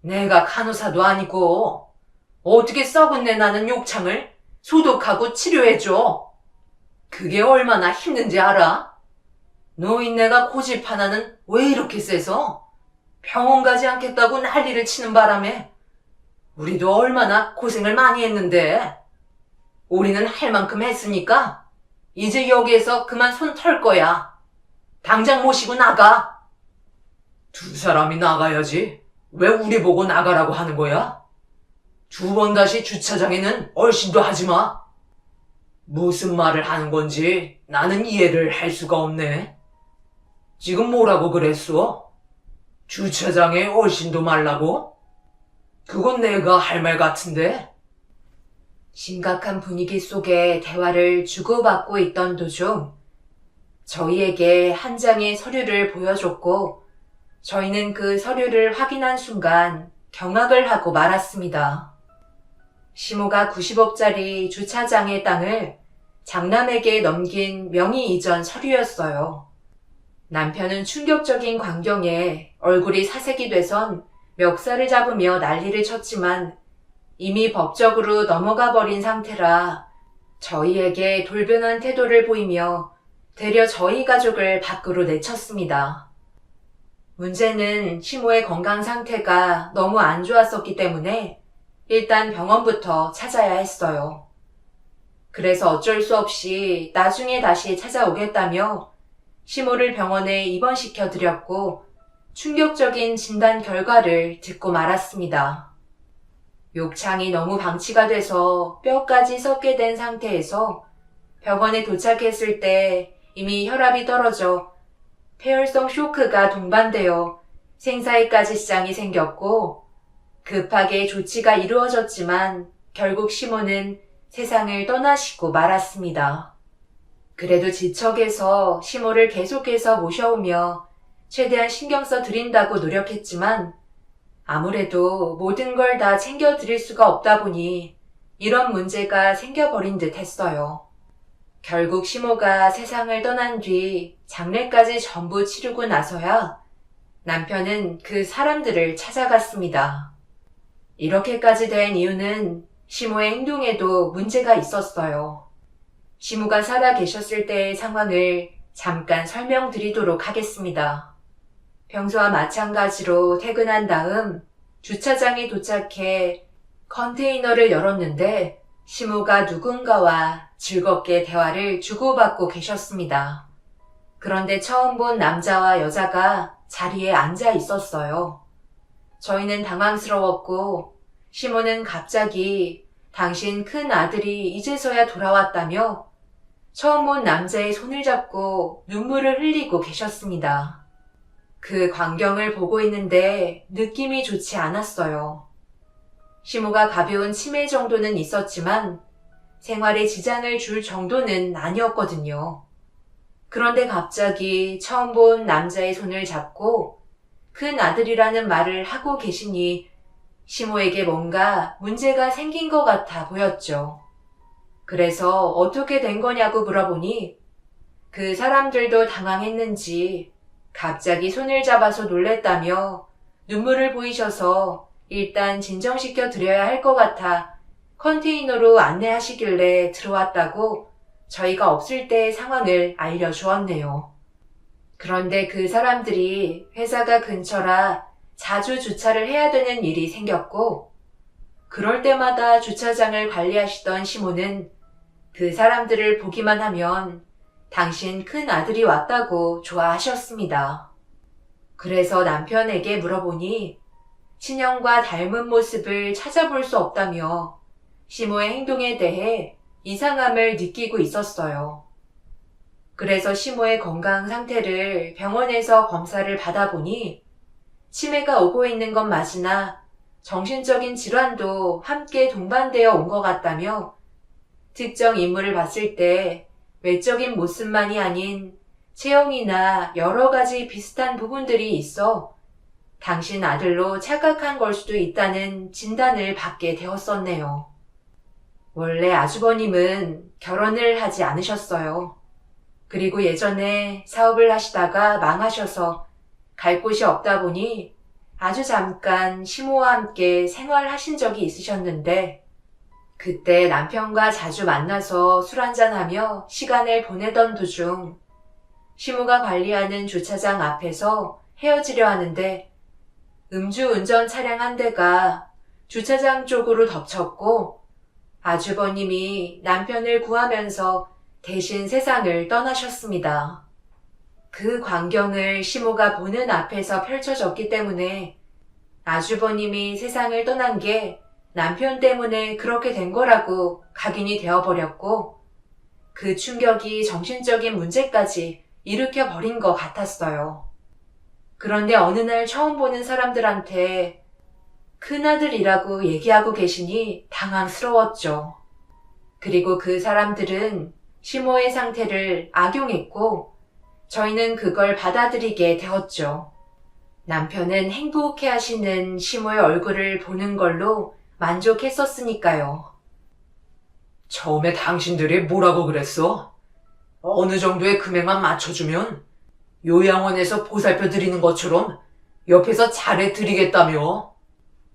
내가 간호사도 아니고 어떻게 썩은 내 나는 욕창을 소독하고 치료해줘. 그게 얼마나 힘든지 알아? 노인네가 고집 하나는 왜 이렇게 세서 병원 가지 않겠다고 난리를 치는 바람에 우리도 얼마나 고생을 많이 했는데 우리는 할 만큼 했으니까 이제 여기에서 그만 손 털 거야. 당장 모시고 나가. 두 사람이 나가야지. 왜 우리 보고 나가라고 하는 거야? 두 번 다시 주차장에는 얼씬도 하지 마. 무슨 말을 하는 건지 나는 이해를 할 수가 없네. 지금 뭐라고 그랬어? 주차장에 얼씬도 말라고? 그건 내가 할 말 같은데? 심각한 분위기 속에 대화를 주고받고 있던 도중 저희에게 한 장의 서류를 보여줬고 저희는 그 서류를 확인한 순간 경악을 하고 말았습니다. 시모가 90억짜리 주차장의 땅을 장남에게 넘긴 명의 이전 서류였어요. 남편은 충격적인 광경에 얼굴이 사색이 돼선 멱살을 잡으며 난리를 쳤지만 이미 법적으로 넘어가 버린 상태라 저희에게 돌변한 태도를 보이며 되려 저희 가족을 밖으로 내쳤습니다. 문제는 시모의 건강 상태가 너무 안 좋았었기 때문에 일단 병원부터 찾아야 했어요. 그래서 어쩔 수 없이 나중에 다시 찾아오겠다며 시모를 병원에 입원시켜 드렸고 충격적인 진단 결과를 듣고 말았습니다. 욕창이 너무 방치가 돼서 뼈까지 썩게 된 상태에서 병원에 도착했을 때 이미 혈압이 떨어져 폐혈성 쇼크가 동반되어 생사에까지 지장이 생겼고 급하게 조치가 이루어졌지만 결국 시모는 세상을 떠나시고 말았습니다. 그래도 지척에서 시모를 계속해서 모셔오며 최대한 신경 써 드린다고 노력했지만 아무래도 모든 걸 다 챙겨 드릴 수가 없다 보니 이런 문제가 생겨버린 듯 했어요. 결국 시모가 세상을 떠난 뒤 장례까지 전부 치르고 나서야 남편은 그 사람들을 찾아갔습니다. 이렇게까지 된 이유는 시모의 행동에도 문제가 있었어요. 시모가 살아 계셨을 때의 상황을 잠깐 설명드리도록 하겠습니다. 평소와 마찬가지로 퇴근한 다음 주차장에 도착해 컨테이너를 열었는데 시모가 누군가와 즐겁게 대화를 주고받고 계셨습니다. 그런데 처음 본 남자와 여자가 자리에 앉아 있었어요. 저희는 당황스러웠고 시모는 갑자기 당신 큰 아들이 이제서야 돌아왔다며 처음 본 남자의 손을 잡고 눈물을 흘리고 계셨습니다. 그 광경을 보고 있는데 느낌이 좋지 않았어요. 시모가 가벼운 치매 정도는 있었지만 생활에 지장을 줄 정도는 아니었거든요. 그런데 갑자기 처음 본 남자의 손을 잡고 큰 아들이라는 말을 하고 계시니 시모에게 뭔가 문제가 생긴 것 같아 보였죠. 그래서 어떻게 된 거냐고 물어보니 그 사람들도 당황했는지 갑자기 손을 잡아서 놀랬다며 눈물을 보이셔서 일단 진정시켜 드려야 할 것 같아 컨테이너로 안내하시길래 들어왔다고 저희가 없을 때의 상황을 알려주었네요. 그런데 그 사람들이 회사가 근처라 자주 주차를 해야 되는 일이 생겼고 그럴 때마다 주차장을 관리하시던 시모는 그 사람들을 보기만 하면 당신 큰 아들이 왔다고 좋아하셨습니다. 그래서 남편에게 물어보니 친형과 닮은 모습을 찾아볼 수 없다며 시모의 행동에 대해 이상함을 느끼고 있었어요. 그래서 시모의 건강 상태를 병원에서 검사를 받아보니 치매가 오고 있는 건 맞으나 정신적인 질환도 함께 동반되어 온 것 같다며 특정 인물을 봤을 때 외적인 모습만이 아닌 체형이나 여러 가지 비슷한 부분들이 있어 당신 아들로 착각한 걸 수도 있다는 진단을 받게 되었었네요. 원래 아주버님은 결혼을 하지 않으셨어요. 그리고 예전에 사업을 하시다가 망하셔서 갈 곳이 없다 보니 아주 잠깐 시모와 함께 생활하신 적이 있으셨는데 그때 남편과 자주 만나서 술 한잔하며 시간을 보내던 도중 시모가 관리하는 주차장 앞에서 헤어지려 하는데 음주운전 차량 한 대가 주차장 쪽으로 덮쳤고 아주버님이 남편을 구하면서 대신 세상을 떠나셨습니다. 그 광경을 시모가 보는 앞에서 펼쳐졌기 때문에 아주버님이 세상을 떠난 게 남편 때문에 그렇게 된 거라고 각인이 되어버렸고 그 충격이 정신적인 문제까지 일으켜버린 것 같았어요. 그런데 어느 날 처음 보는 사람들한테 큰아들이라고 얘기하고 계시니 당황스러웠죠. 그리고 그 사람들은 시모의 상태를 악용했고 저희는 그걸 받아들이게 되었죠. 남편은 행복해 하시는 시모의 얼굴을 보는 걸로 만족했었으니까요. 처음에 당신들이 뭐라고 그랬어? 어느 정도의 금액만 맞춰주면 요양원에서 보살펴 드리는 것처럼 옆에서 잘해 드리겠다며.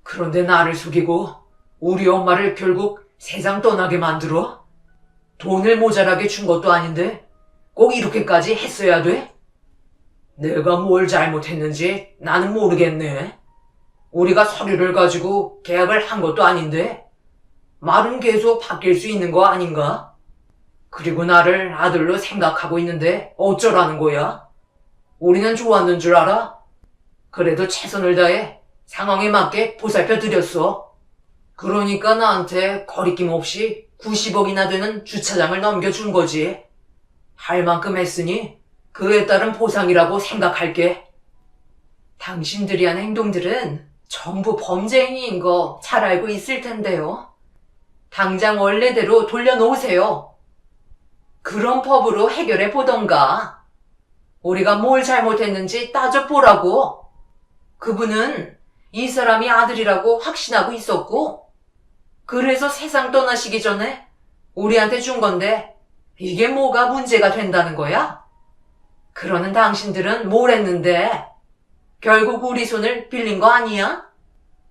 그런데 나를 속이고 우리 엄마를 결국 세상 떠나게 만들어? 돈을 모자라게 준 것도 아닌데 꼭 이렇게까지 했어야 돼? 내가 뭘 잘못했는지 나는 모르겠네. 우리가 서류를 가지고 계약을 한 것도 아닌데 말은 계속 바뀔 수 있는 거 아닌가? 그리고 나를 아들로 생각하고 있는데 어쩌라는 거야? 우리는 좋았는 줄 알아? 그래도 최선을 다해 상황에 맞게 보살펴 드렸어. 그러니까 나한테 거리낌 없이 90억이나 되는 주차장을 넘겨준 거지. 할 만큼 했으니 그에 따른 보상이라고 생각할게. 당신들이 한 행동들은 전부 범죄행위인 거 잘 알고 있을 텐데요. 당장 원래대로 돌려놓으세요. 그런 법으로 해결해 보던가. 우리가 뭘 잘못했는지 따져보라고. 그분은 이 사람이 아들이라고 확신하고 있었고, 그래서 세상 떠나시기 전에 우리한테 준 건데, 이게 뭐가 문제가 된다는 거야? 그러는 당신들은 뭘 했는데, 결국 우리 손을 빌린 거 아니야?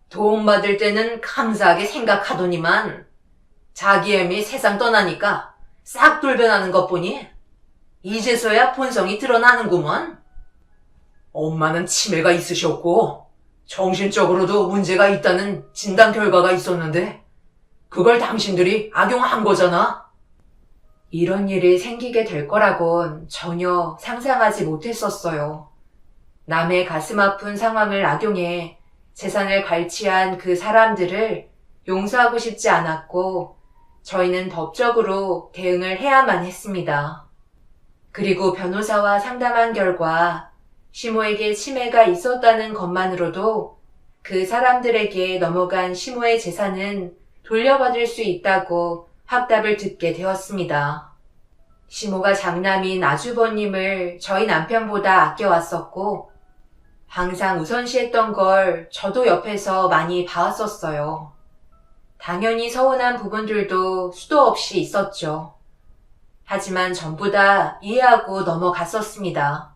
도움 받을 때는 감사하게 생각하더니만, 자기 애미 세상 떠나니까 싹 돌변하는 것뿐이 이제서야 본성이 드러나는구먼. 엄마는 치매가 있으셨고 정신적으로도 문제가 있다는 진단 결과가 있었는데 그걸 당신들이 악용한 거잖아. 이런 일이 생기게 될 거라곤 전혀 상상하지 못했었어요. 남의 가슴 아픈 상황을 악용해 재산을 갈취한 그 사람들을 용서하고 싶지 않았고 저희는 법적으로 대응을 해야만 했습니다. 그리고 변호사와 상담한 결과 시모에게 치매가 있었다는 것만으로도 그 사람들에게 넘어간 시모의 재산은 돌려받을 수 있다고 확답을 듣게 되었습니다. 시모가 장남인 아주버님을 저희 남편보다 아껴왔었고 항상 우선시했던 걸 저도 옆에서 많이 봐왔었어요. 당연히 서운한 부분들도 수도 없이 있었죠. 하지만 전부 다 이해하고 넘어갔었습니다.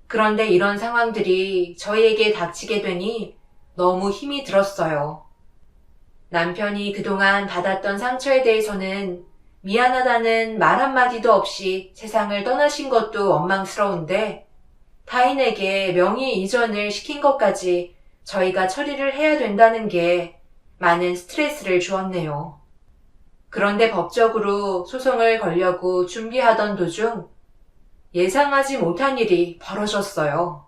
그런데 이런 상황들이 저희에게 닥치게 되니 너무 힘이 들었어요. 남편이 그동안 받았던 상처에 대해서는 미안하다는 말 한마디도 없이 세상을 떠나신 것도 원망스러운데 타인에게 명의 이전을 시킨 것까지 저희가 처리를 해야 된다는 게 많은 스트레스를 주었네요. 그런데 법적으로 소송을 걸려고 준비하던 도중 예상하지 못한 일이 벌어졌어요.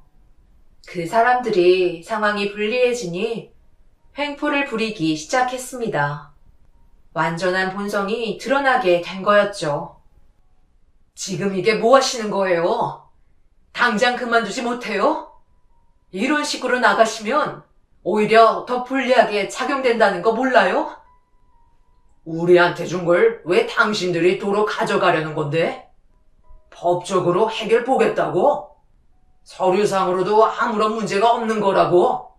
그 사람들이 상황이 불리해지니 횡포를 부리기 시작했습니다. 완전한 본성이 드러나게 된 거였죠. 지금 이게 뭐 하시는 거예요? 당장 그만두지 못해요? 이런 식으로 나가시면 오히려 더 불리하게 작용된다는 거 몰라요? 우리한테 준 걸 왜 당신들이 도로 가져가려는 건데? 법적으로 해결 보겠다고? 서류상으로도 아무런 문제가 없는 거라고?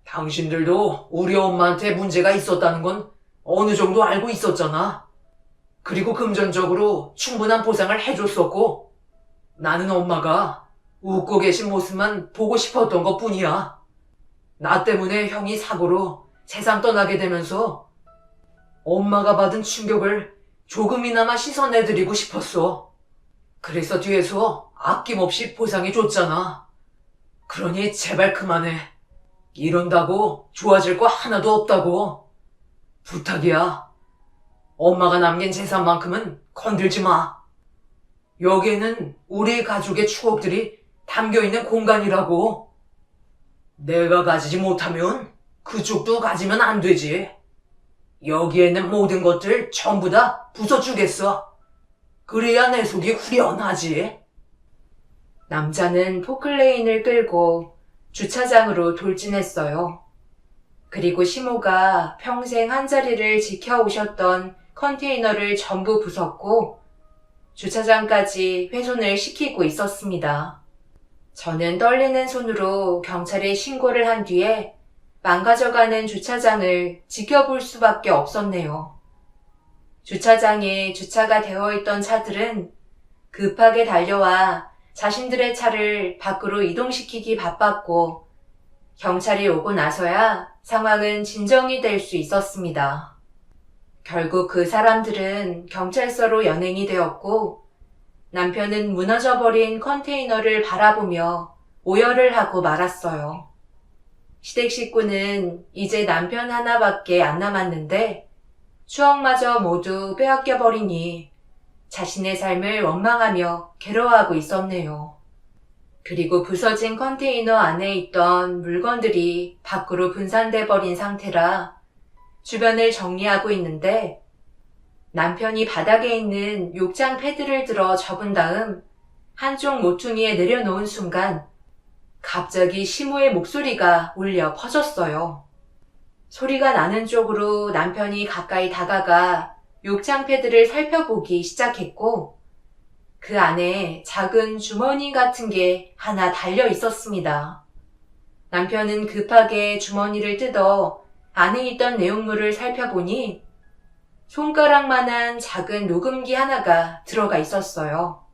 당신들도 우리 엄마한테 문제가 있었다는 건 어느 정도 알고 있었잖아. 그리고 금전적으로 충분한 보상을 해줬었고 나는 엄마가 웃고 계신 모습만 보고 싶었던 것 뿐이야. 나 때문에 형이 사고로 세상 떠나게 되면서 엄마가 받은 충격을 조금이나마 씻어내드리고 싶었어. 그래서 뒤에서 아낌없이 보상해줬잖아. 그러니 제발 그만해. 이런다고 좋아질 거 하나도 없다고. 부탁이야. 엄마가 남긴 재산만큼은 건들지 마. 여기에는 우리 가족의 추억들이 담겨있는 공간이라고. 내가 가지지 못하면 그쪽도 가지면 안 되지. 여기에 있는 모든 것들 전부 다 부숴주겠어. 그래야 내 속이 후련하지. 남자는 포클레인을 끌고 주차장으로 돌진했어요. 그리고 시모가 평생 한자리를 지켜오셨던 컨테이너를 전부 부쉈고 주차장까지 훼손을 시키고 있었습니다. 저는 떨리는 손으로 경찰에 신고를 한 뒤에 망가져가는 주차장을 지켜볼 수밖에 없었네요. 주차장에 주차가 되어 있던 차들은 급하게 달려와 자신들의 차를 밖으로 이동시키기 바빴고 경찰이 오고 나서야 상황은 진정이 될 수 있었습니다. 결국 그 사람들은 경찰서로 연행이 되었고 남편은 무너져버린 컨테이너를 바라보며 오열을 하고 말았어요. 시댁 식구는 이제 남편 하나밖에 안 남았는데 추억마저 모두 빼앗겨버리니 자신의 삶을 원망하며 괴로워하고 있었네요. 그리고 부서진 컨테이너 안에 있던 물건들이 밖으로 분산돼 버린 상태라 주변을 정리하고 있는데 남편이 바닥에 있는 욕장 패드를 들어 접은 다음 한쪽 모퉁이에 내려놓은 순간 갑자기 시모의 목소리가 울려 퍼졌어요. 소리가 나는 쪽으로 남편이 가까이 다가가 욕장 패드를 살펴보기 시작했고 그 안에 작은 주머니 같은 게 하나 달려 있었습니다. 남편은 급하게 주머니를 뜯어 안에 있던 내용물을 살펴보니 손가락만한 작은 녹음기 하나가 들어가 있었어요.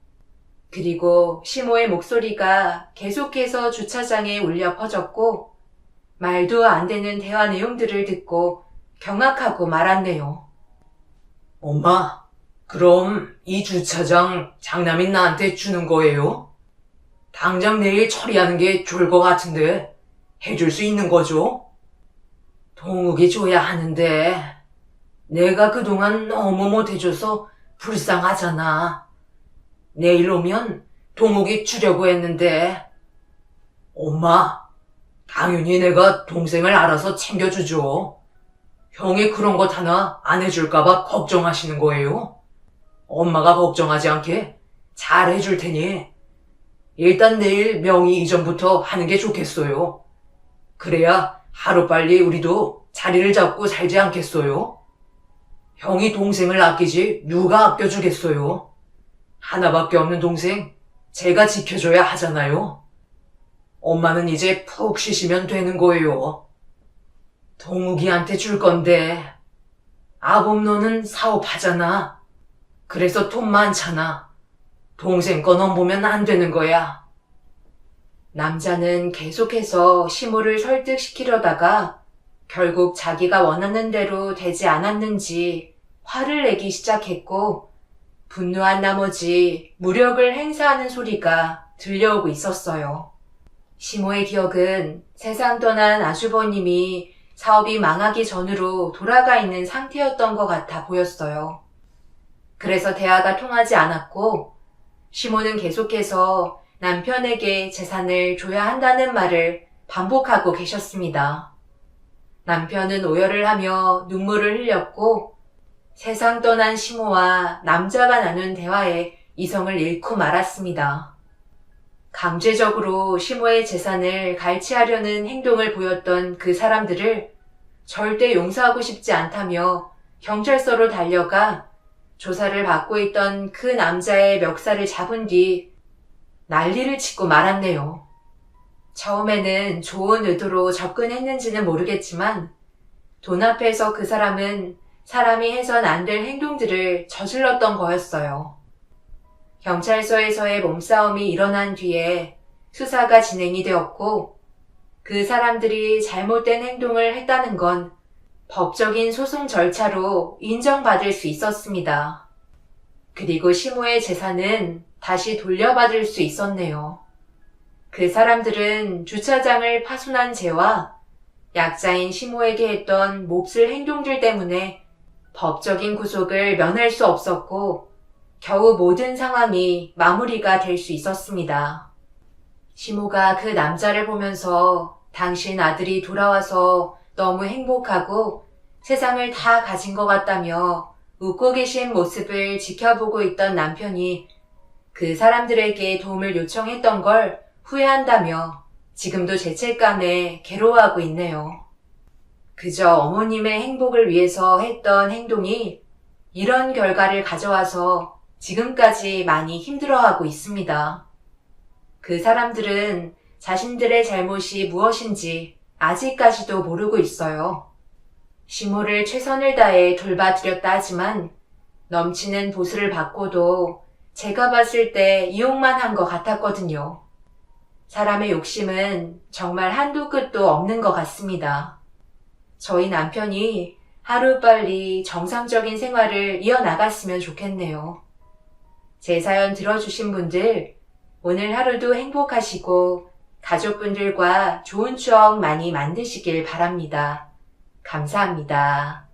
그리고 시모의 목소리가 계속해서 주차장에 울려 퍼졌고 말도 안 되는 대화 내용들을 듣고 경악하고 말았네요. 엄마, 그럼 이 주차장 장남인 나한테 주는 거예요? 당장 내일 처리하는 게 좋을 것 같은데 해줄 수 있는 거죠? 동욱이 줘야 하는데 내가 그동안 너무 못해줘서 불쌍하잖아. 내일 오면 동욱이 주려고 했는데 엄마, 당연히 내가 동생을 알아서 챙겨주죠. 형이 그런 것 하나 안 해줄까봐 걱정하시는 거예요? 엄마가 걱정하지 않게 잘 해줄 테니 일단 내일 명의 이전부터 하는 게 좋겠어요. 그래야 하루빨리 우리도 자리를 잡고 살지 않겠어요? 형이 동생을 아끼지 누가 아껴주겠어요? 하나밖에 없는 동생 제가 지켜줘야 하잖아요. 엄마는 이제 푹 쉬시면 되는 거예요. 동욱이한테 줄 건데 아범 너는 사업하잖아. 그래서 돈 많잖아. 동생 거 넘보면 안 되는 거야. 남자는 계속해서 시모를 설득시키려다가 결국 자기가 원하는 대로 되지 않았는지 화를 내기 시작했고 분노한 나머지 무력을 행사하는 소리가 들려오고 있었어요. 시모의 기억은 세상 떠난 아주버님이 사업이 망하기 전으로 돌아가 있는 상태였던 것 같아 보였어요. 그래서 대화가 통하지 않았고 시모는 계속해서 남편에게 재산을 줘야 한다는 말을 반복하고 계셨습니다. 남편은 오열을 하며 눈물을 흘렸고 세상 떠난 시모와 남자가 나눈 대화에 이성을 잃고 말았습니다. 강제적으로 시모의 재산을 갈취하려는 행동을 보였던 그 사람들을 절대 용서하고 싶지 않다며 경찰서로 달려가 조사를 받고 있던 그 남자의 멱살을 잡은 뒤 난리를 치고 말았네요. 처음에는 좋은 의도로 접근했는지는 모르겠지만 돈 앞에서 그 사람은 사람이 해선 안 될 행동들을 저질렀던 거였어요. 경찰서에서의 몸싸움이 일어난 뒤에 수사가 진행이 되었고 그 사람들이 잘못된 행동을 했다는 건 법적인 소송 절차로 인정받을 수 있었습니다. 그리고 시모의 재산은 다시 돌려받을 수 있었네요. 그 사람들은 주차장을 파손한 죄와 약자인 시모에게 했던 몹쓸 행동들 때문에 법적인 구속을 면할 수 없었고 겨우 모든 상황이 마무리가 될 수 있었습니다. 시모가 그 남자를 보면서 당신 아들이 돌아와서 너무 행복하고 세상을 다 가진 것 같다며 웃고 계신 모습을 지켜보고 있던 남편이 그 사람들에게 도움을 요청했던 걸 후회한다며 지금도 죄책감에 괴로워하고 있네요. 그저 어머님의 행복을 위해서 했던 행동이 이런 결과를 가져와서 지금까지 많이 힘들어하고 있습니다. 그 사람들은 자신들의 잘못이 무엇인지 아직까지도 모르고 있어요. 시모를 최선을 다해 돌봐드렸다 하지만 넘치는 보수를 받고도 제가 봤을 때 이용만 한 것 같았거든요. 사람의 욕심은 정말 한도 끝도 없는 것 같습니다. 저희 남편이 하루빨리 정상적인 생활을 이어나갔으면 좋겠네요. 제 사연 들어주신 분들, 오늘 하루도 행복하시고 가족분들과 좋은 추억 많이 만드시길 바랍니다. 감사합니다.